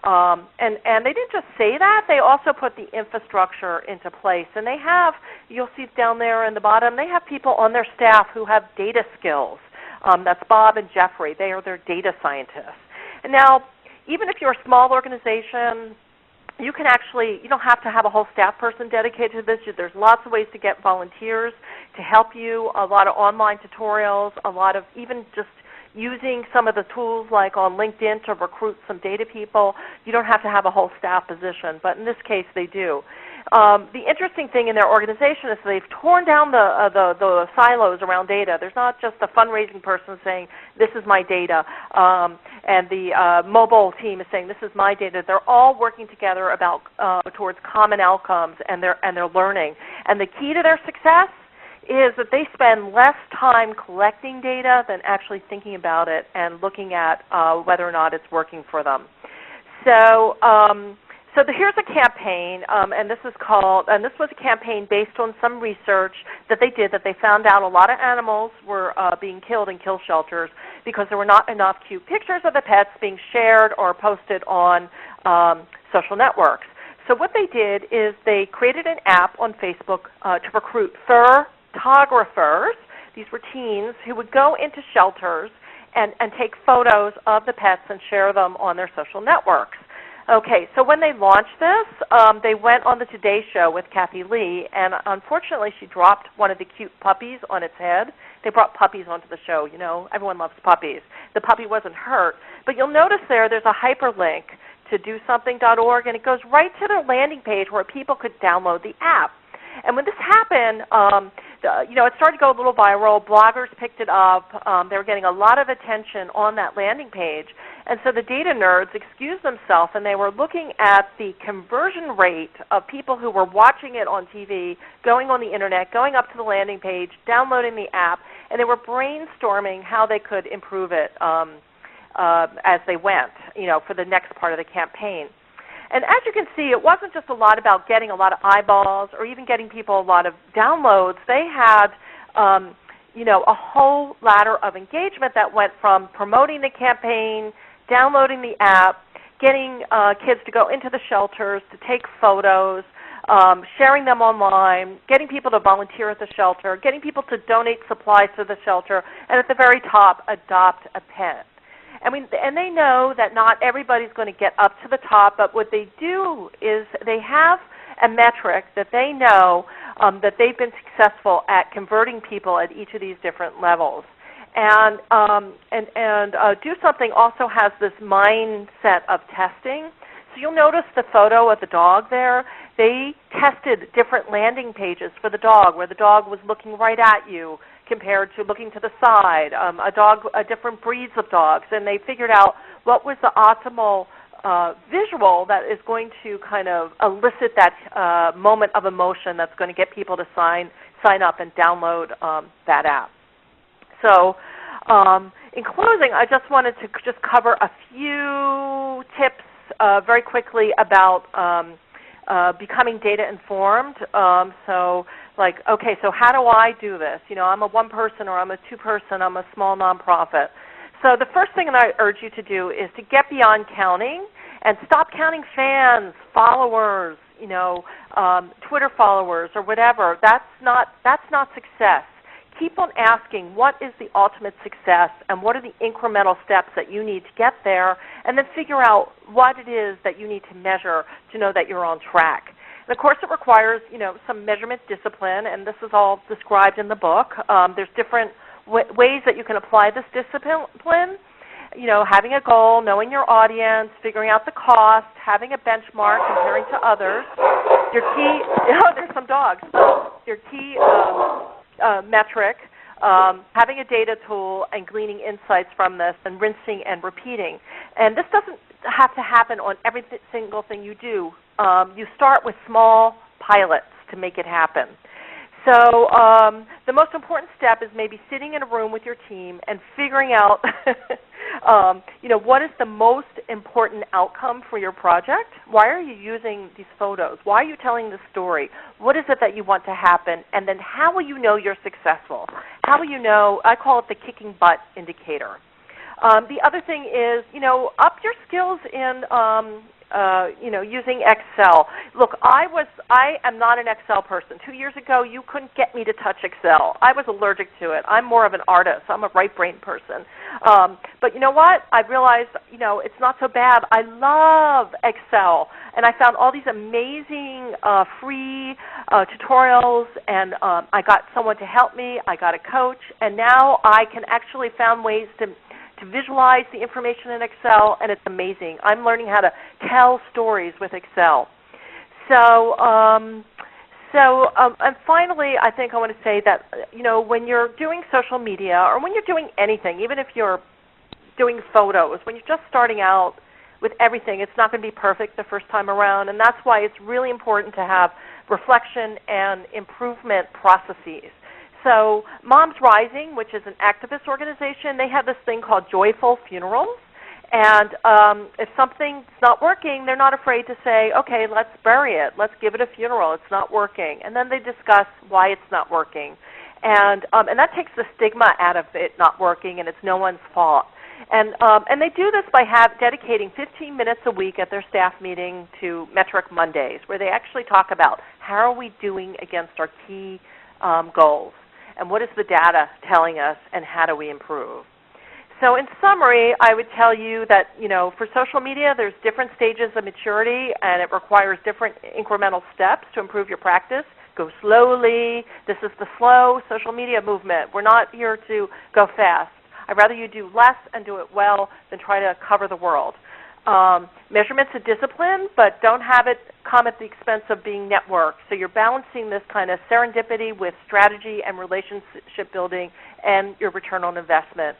E: And they didn't just say that, they also put the infrastructure into place. And they have, you'll see down there in the bottom, they have people on their staff who have data skills. That's Bob and Jeffrey. They are their data scientists. And now, even if you're a small organization, you can actually, you don't have to have a whole staff person dedicated to this. There's lots of ways to get volunteers to help you, a lot of online tutorials, a lot of even just using some of the tools like on LinkedIn to recruit some data people. You don't have to have a whole staff position, but in this case they do. The interesting thing in their organization is they've torn down the silos around data. There's not just a fundraising person saying, this is my data, and the mobile team is saying, this is my data. They're all working together about towards common outcomes, and they're learning. And the key to their success is that they spend less time collecting data than actually thinking about it and looking at whether or not it's working for them. So here's a campaign, and this was a campaign based on some research that they did, that they found out a lot of animals were being killed in kill shelters because there were not enough cute pictures of the pets being shared or posted on social networks. So what they did is they created an app on Facebook to recruit fur photographers. These were teens who would go into shelters and take photos of the pets and share them on their social networks. Okay, so when they launched this, they went on the Today Show with Kathy Lee, and unfortunately she dropped one of the cute puppies on its head. They brought puppies onto the show, you know, everyone loves puppies. The puppy wasn't hurt, but you'll notice there's a hyperlink to dosomething.org, and it goes right to their landing page where people could download the app. And when this happened, it started to go a little viral. Bloggers picked it up. They were getting a lot of attention on that landing page. And so the data nerds excused themselves, and they were looking at the conversion rate of people who were watching it on TV, going on the Internet, going up to the landing page, downloading the app, and they were brainstorming how they could improve it as they went, for the next part of the campaign. And as you can see, it wasn't just a lot about getting a lot of eyeballs or even getting people a lot of downloads. They had, a whole ladder of engagement that went from promoting the campaign, downloading the app, getting kids to go into the shelters to take photos, sharing them online, getting people to volunteer at the shelter, getting people to donate supplies to the shelter, and at the very top, adopt a pet. And they know that not everybody's going to get up to the top, but what they do is they have a metric that they know that they've been successful at converting people at each of these different levels. And Do Something also has this mindset of testing. So you'll notice the photo of the dog there. They tested different landing pages for the dog, where the dog was looking right at you compared to looking to the side, different breeds of dogs, and they figured out what was the optimal visual that is going to kind of elicit that moment of emotion that's going to get people to sign up and download that app. So in closing, I just wanted to just cover a few tips very quickly about becoming data informed. So how do I do this? I'm a one-person or I'm a two-person, I'm a small nonprofit. So the first thing that I urge you to do is to get beyond counting and stop counting fans, followers, Twitter followers or whatever. That's not success. Keep on asking, what is the ultimate success and what are the incremental steps that you need to get there, and then figure out what it is that you need to measure to know that you're on track. And of course it requires, some measurement discipline, and this is all described in the book. There's different ways that you can apply this discipline. Having a goal, knowing your audience, figuring out the cost, having a benchmark, comparing to others. Your key, there's some dogs. Your key metric, having a data tool, and gleaning insights from this, and rinsing and repeating. And this doesn't have to happen on every single thing you do. You start with small pilots to make it happen. So the most important step is maybe sitting in a room with your team and figuring out, what is the most important outcome for your project? Why are you using these photos? Why are you telling this story? What is it that you want to happen? And then how will you know you're successful? how will you know? I call it the kicking butt indicator. The other thing is, up your skills in using Excel. Look, I am not an Excel person. 2 years ago, you couldn't get me to touch Excel. I was allergic to it. I'm more of an artist. I'm a right-brain person. But you know what? I realized, it's not so bad. I love Excel. And I found all these amazing free tutorials, and I got someone to help me. I got a coach, and now I can actually find ways to visualize the information in Excel, and it's amazing. I'm learning how to tell stories with Excel. And finally, I think I want to say that, when you're doing social media or when you're doing anything, even if you're doing photos, when you're just starting out with everything, it's not going to be perfect the first time around, and that's why it's really important to have reflection and improvement processes. So Moms Rising, which is an activist organization, they have this thing called Joyful Funerals. And if something's not working, they're not afraid to say, okay, let's bury it. Let's give it a funeral. It's not working. And then they discuss why it's not working. And that takes the stigma out of it not working, and it's no one's fault. And they do this by dedicating 15 minutes a week at their staff meeting to Metric Mondays, where they actually talk about how are we doing against our key goals. And what is the data telling us, and how do we improve? So in summary, I would tell you that, for social media, there's different stages of maturity, and it requires different incremental steps to improve your practice. Go slowly. This is the slow social media movement. We're not here to go fast. I'd rather you do less and do it well than try to cover the world. Measurement's a discipline, but don't have it come at the expense of being networked. So you're balancing this kind of serendipity with strategy and relationship building and your return on investment.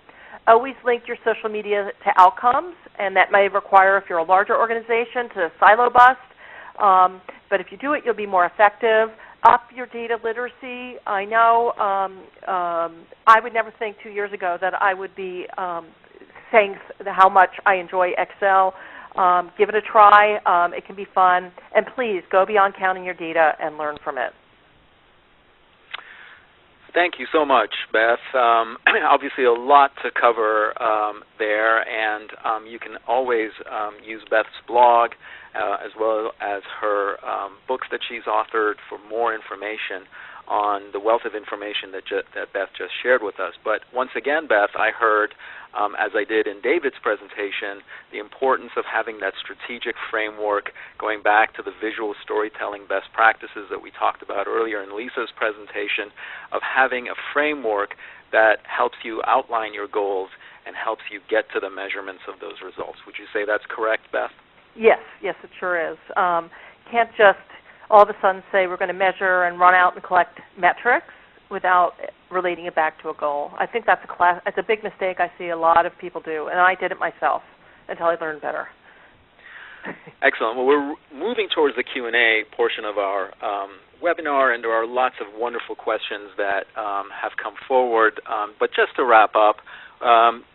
E: Always link your social media to outcomes, and that may require, if you're a larger organization, to silo bust. But if you do it, you'll be more effective. Up your data literacy. I know I would never think 2 years ago that I would be saying how much I enjoy Excel. Give it a try. It can be fun. And please, go beyond counting your data and learn from it.
B: Thank you so much, Beth. Obviously a lot to cover there, and you can always use Beth's blog as well as her books that she's authored for more information on the wealth of information that Beth just shared with us. But once again, Beth, I heard, as I did in David's presentation, the importance of having that strategic framework, going back to the visual storytelling best practices that we talked about earlier in Lisa's presentation, of having a framework that helps you outline your goals and helps you get to the measurements of those results. Would you say that's correct, Beth?
E: Yes, it sure is. Can't just all of a sudden say we're going to measure and run out and collect metrics without relating it back to a goal. I think that's a big mistake I see a lot of people do, and I did it myself until I learned better.
B: Excellent. Well, we're moving towards the Q&A portion of our webinar, and there are lots of wonderful questions that have come forward. But just to wrap up,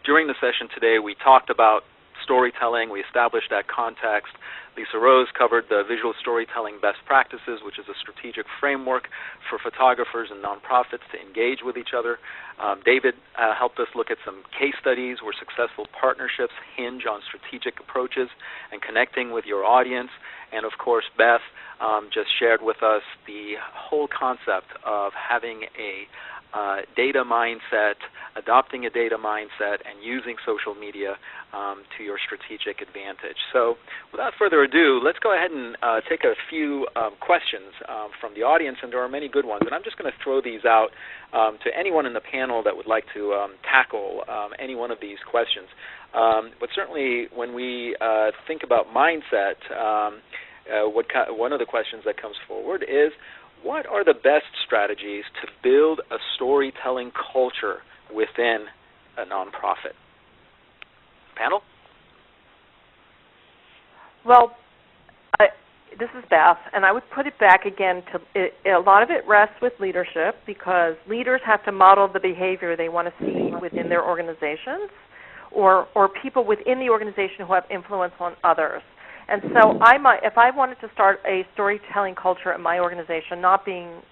B: during the session today, we talked about storytelling. We established that context. Lisa Rose covered the visual storytelling best practices, which is a strategic framework for photographers and nonprofits to engage with each other. David helped us look at some case studies where successful partnerships hinge on strategic approaches and connecting with your audience. And of course, Beth just shared with us the whole concept of having a data mindset, adopting a data mindset, and using social media to your strategic advantage. So without further ado, let's go ahead and take a few questions from the audience, and there are many good ones. And I'm just going to throw these out to anyone in the panel that would like to tackle any one of these questions. But certainly when we think about mindset, one of the questions that comes forward is, what are the best strategies to build a storytelling culture within a nonprofit? Panel?
E: Well, this is Beth, and I would put it back again to a lot of it rests with leadership, because leaders have to model the behavior they want to see within their organizations or people within the organization who have influence on others. And so if I wanted to start a storytelling culture in my organization, not being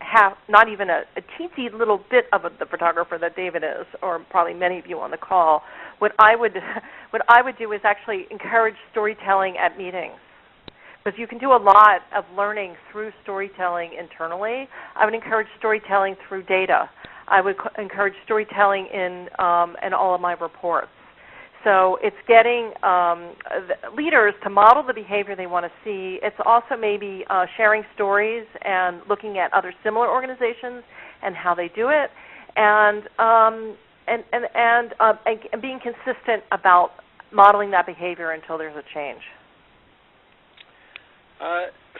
E: half, not even a teensy little bit of the photographer that David is, or probably many of you on the call, what I would do is actually encourage storytelling at meetings. Because you can do a lot of learning through storytelling internally. I would encourage storytelling through data. I would encourage storytelling in all of my reports. So it's getting leaders to model the behavior they want to see. It's also maybe sharing stories and looking at other similar organizations and how they do it, and being consistent about modeling that behavior until there's a change.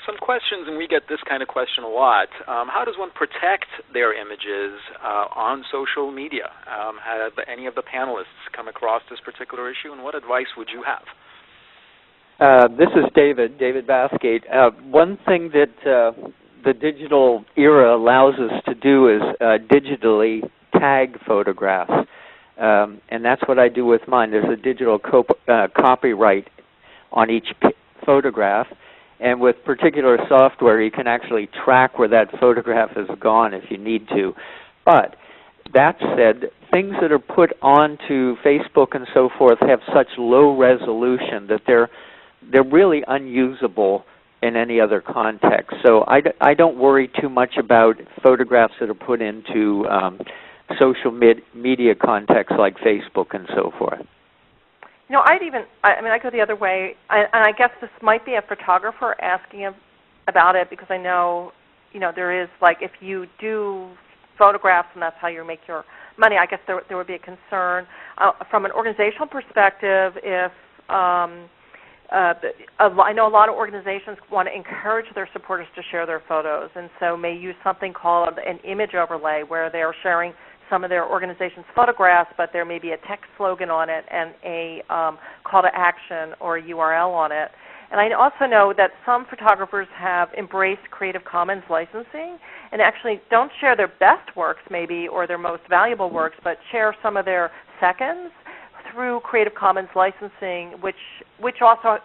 B: Some questions, and we get this kind of question a lot. How does one protect their images on social media? Have any of the panelists come across this particular issue, and what advice would you have?
D: This is David Bathgate. One thing that the digital era allows us to do is digitally tag photographs, and that's what I do with mine. There's a digital copyright on each photograph. And with particular software, you can actually track where that photograph has gone if you need to. But that said, things that are put onto Facebook and so forth have such low resolution that they're really unusable in any other context. So I don't worry too much about photographs that are put into social media contexts like Facebook and so forth.
E: You know, I go the other way, and I guess this might be a photographer asking about it, because I know, there is, like, if you do photographs and that's how you make your money, I guess there would be a concern. From an organizational perspective, if I know a lot of organizations want to encourage their supporters to share their photos, and so may use something called an image overlay, where they are sharing some of their organization's photographs, but there may be a text slogan on it and a call to action or a URL on it. And I also know that some photographers have embraced Creative Commons licensing and actually don't share their best works maybe or their most valuable works, but share some of their seconds through Creative Commons licensing, which also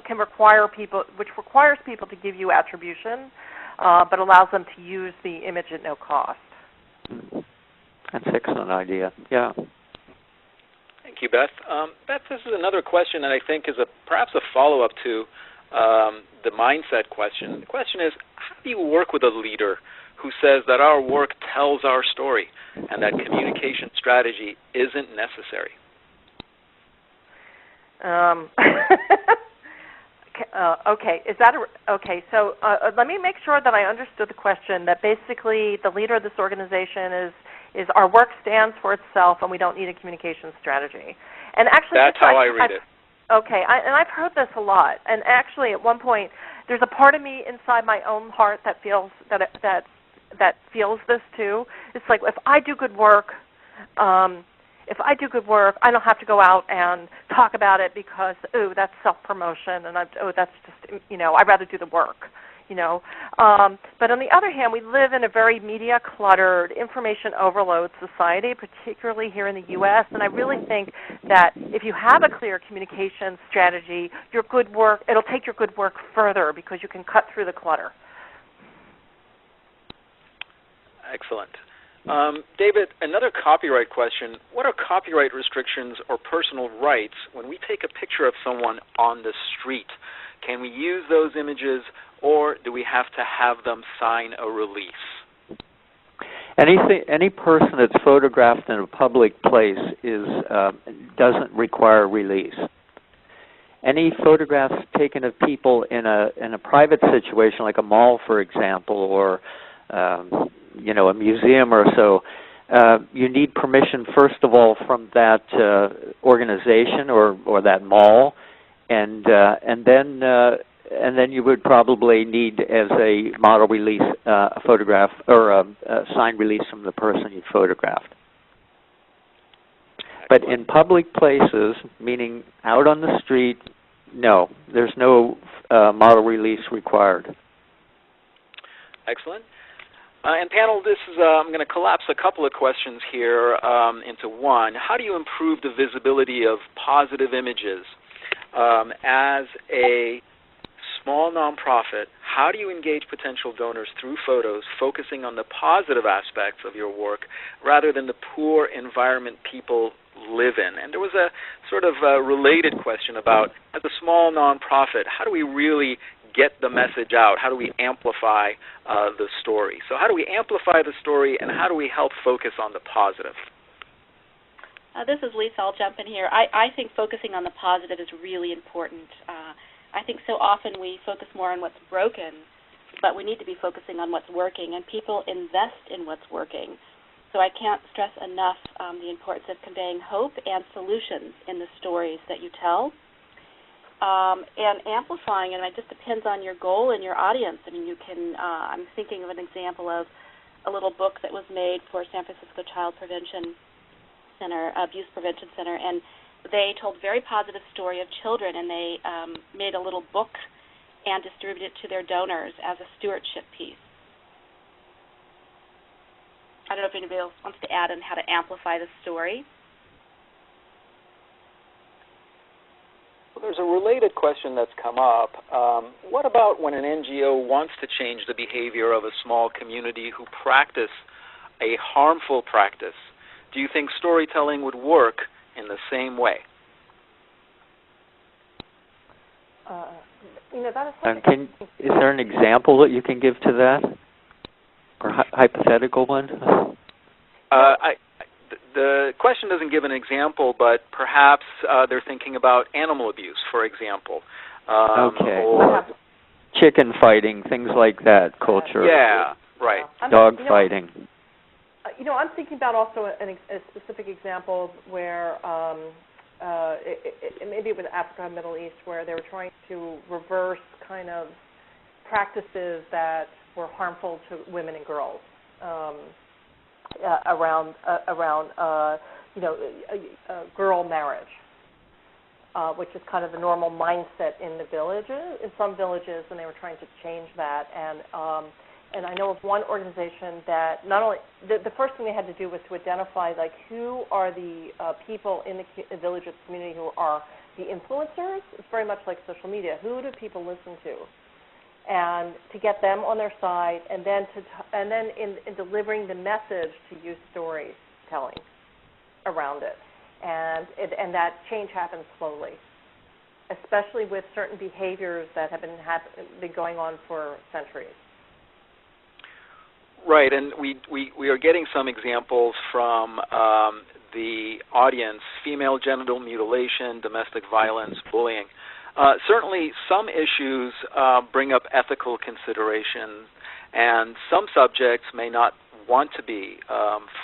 E: can requires people to give you attribution, but allows them to use the image at no cost.
D: That's an excellent idea. Yeah.
B: Thank you, Beth. Beth, this is another question that I think is perhaps a follow-up to the mindset question. The question is, how do you work with a leader who says that our work tells our story and that communication strategy isn't necessary?
E: Okay. So let me make sure that I understood the question. That basically the leader of this organization is our work stands for itself, and we don't need a communication strategy. And actually,
B: that's how I read it.
E: Okay, and I've heard this a lot. And actually, at one point, there's a part of me inside my own heart that feels that feels this too. It's like, if I do good work, I don't have to go out and talk about it because, that's self-promotion, and that's just, I'd rather do the work, But on the other hand, we live in a very media-cluttered, information overload society, particularly here in the U.S., and I really think that if you have a clear communication strategy, your good work, it'll take your good work further because you can cut through the clutter.
B: Excellent. David, another copyright question. What are copyright restrictions or personal rights when we take a picture of someone on the street? Can we use those images, or do we have to have them sign a release?
D: Any person that's photographed in a public place doesn't require release. Any photographs taken of people in a private situation, like a mall, for example, or a museum or so, you need permission first of all from that organization or that mall, and then you would probably need, as a model release, a photograph or a signed release from the person you photographed. But in public places, meaning out on the street, no, there's no model release required.
B: Excellent. And panel, I'm going to collapse a couple of questions here into one. How do you improve the visibility of positive images? As a small nonprofit, how do you engage potential donors through photos, focusing on the positive aspects of your work rather than the poor environment people live in? And there was a sort of related question about, as a small nonprofit, how do we really get the message out? How do we amplify the story? So how do we amplify the story, and how do we help focus on the positive?
C: This is Lisa. I'll jump in here. I think focusing on the positive is really important. I think so often we focus more on what's broken, but we need to be focusing on what's working, and people invest in what's working. So I can't stress enough the importance of conveying hope and solutions in the stories that you tell, and amplifying it. It just depends on your goal and your audience. I mean, you can. I'm thinking of an example of a little book that was made for San Francisco Child Prevention Center, Abuse Prevention Center, and they told a very positive story of children, and they made a little book and distributed it to their donors as a stewardship piece. I don't know if anybody else wants to add on how to amplify the story.
B: Well, there's a related question that's come up. What about when an NGO wants to change the behavior of a small community who practice a harmful practice? Do you think storytelling would work in the same way?
E: That is
D: is there an example that you can give to that, or hypothetical one?
B: The question doesn't give an example, but perhaps they're thinking about animal abuse, for example.
D: Okay.
B: Or
D: chicken fighting, things like that, culture.
B: Yeah, right.
D: Dog fighting.
E: I'm thinking about also a specific example where maybe it was Africa and Middle East, where they were trying to reverse kind of practices that were harmful to women and girls around girl marriage, which is kind of the normal mindset in the villages, in some villages, and they were trying to change that. And I know of one organization that not only the first thing they had to do was to identify who are the people in the village or community who are the influencers. It's very much like social media. Who do people listen to? And to get them on their side, and then in delivering the message, to use storytelling around it, and that change happens slowly, especially with certain behaviors that have been going on for centuries.
B: Right, and we are getting some examples from the audience: female genital mutilation, domestic violence, bullying. Certainly some issues bring up ethical considerations, and some subjects may not want to be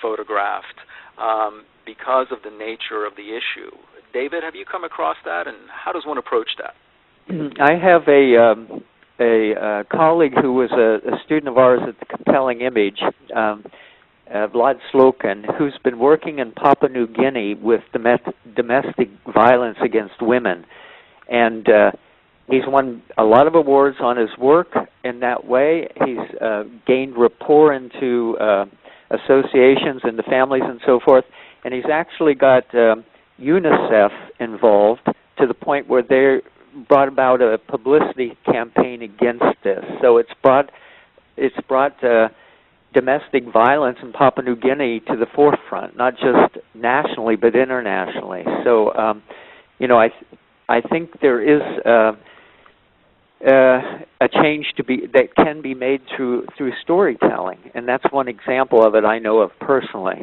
B: photographed because of the nature of the issue. David, have you come across that, and how does one approach that?
D: I have a colleague who was a student of ours at the Compelling Image, Vlad Slokin, who's been working in Papua New Guinea with domestic violence against women. And he's won a lot of awards on his work in that way. He's gained rapport into associations and the families and so forth. And he's actually got UNICEF involved to the point where they brought about a publicity campaign against this. So it's brought domestic violence in Papua New Guinea to the forefront, not just nationally but internationally. So, I think there is a change that can be made through storytelling, and that's one example of it I know of personally.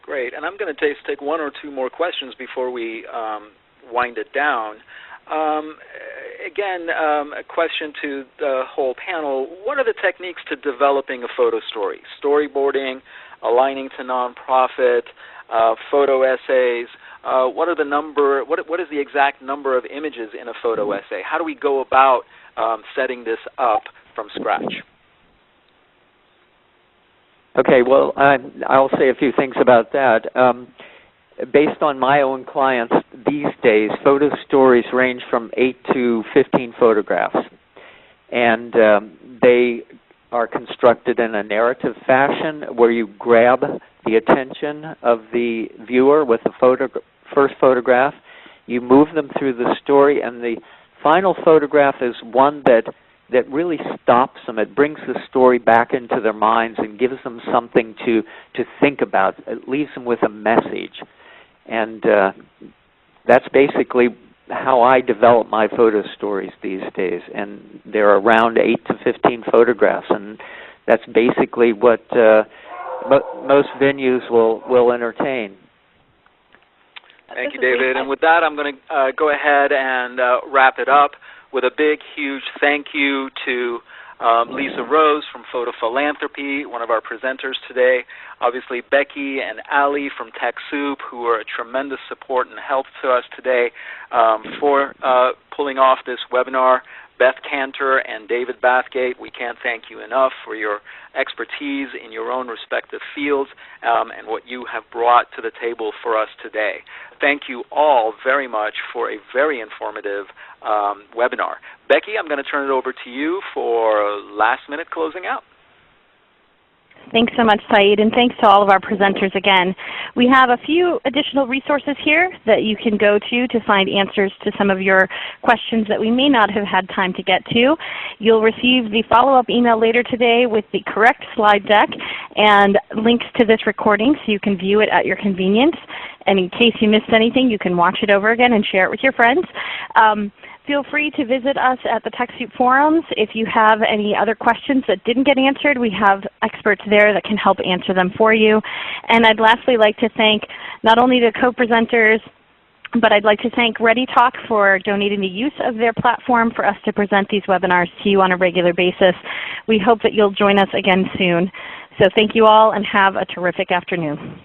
B: Great, and I'm going to take one or two more questions before we wind it down. Again, a question to the whole panel: what are the techniques to developing a photo story? Storyboarding, aligning to nonprofit, photo essays. What is the exact number of images in a photo essay? How do we go about setting this up from scratch?
D: Okay, well, I'll say a few things about that. Based on my own clients these days, photo stories range from 8 to 15 photographs. And they are constructed in a narrative fashion where you grab the attention of the viewer with the first photograph. You move them through the story, and the final photograph is one that that really stops them. It brings the story back into their minds and gives them something to think about. It leaves them with a message. And that's basically how I develop my photo stories these days. And there are around 8 to 15 photographs, and that's basically what most venues will entertain.
B: Thank you, David. And with that, I'm going to go ahead and wrap it up with a big, huge thank you to Lisa Rose from Photophilanthropy, one of our presenters today. Obviously, Becky and Ali from TechSoup, who are a tremendous support and help to us today for pulling off this webinar. Beth Cantor and David Bathgate, we can't thank you enough for your expertise in your own respective fields and what you have brought to the table for us today. Thank you all very much for a very informative webinar. Becky, I'm going to turn it over to you for last-minute closing out.
A: Thanks so much, Saeed, and thanks to all of our presenters again. We have a few additional resources here that you can go to find answers to some of your questions that we may not have had time to get to. You'll receive the follow-up email later today with the correct slide deck and links to this recording so you can view it at your convenience. And in case you missed anything, you can watch it over again and share it with your friends. Feel free to visit us at the TechSoup forums. If you have any other questions that didn't get answered, we have experts there that can help answer them for you. And I'd lastly like to thank not only the co-presenters, but I'd like to thank ReadyTalk for donating the use of their platform for us to present these webinars to you on a regular basis. We hope that you'll join us again soon. So thank you all and have a terrific afternoon.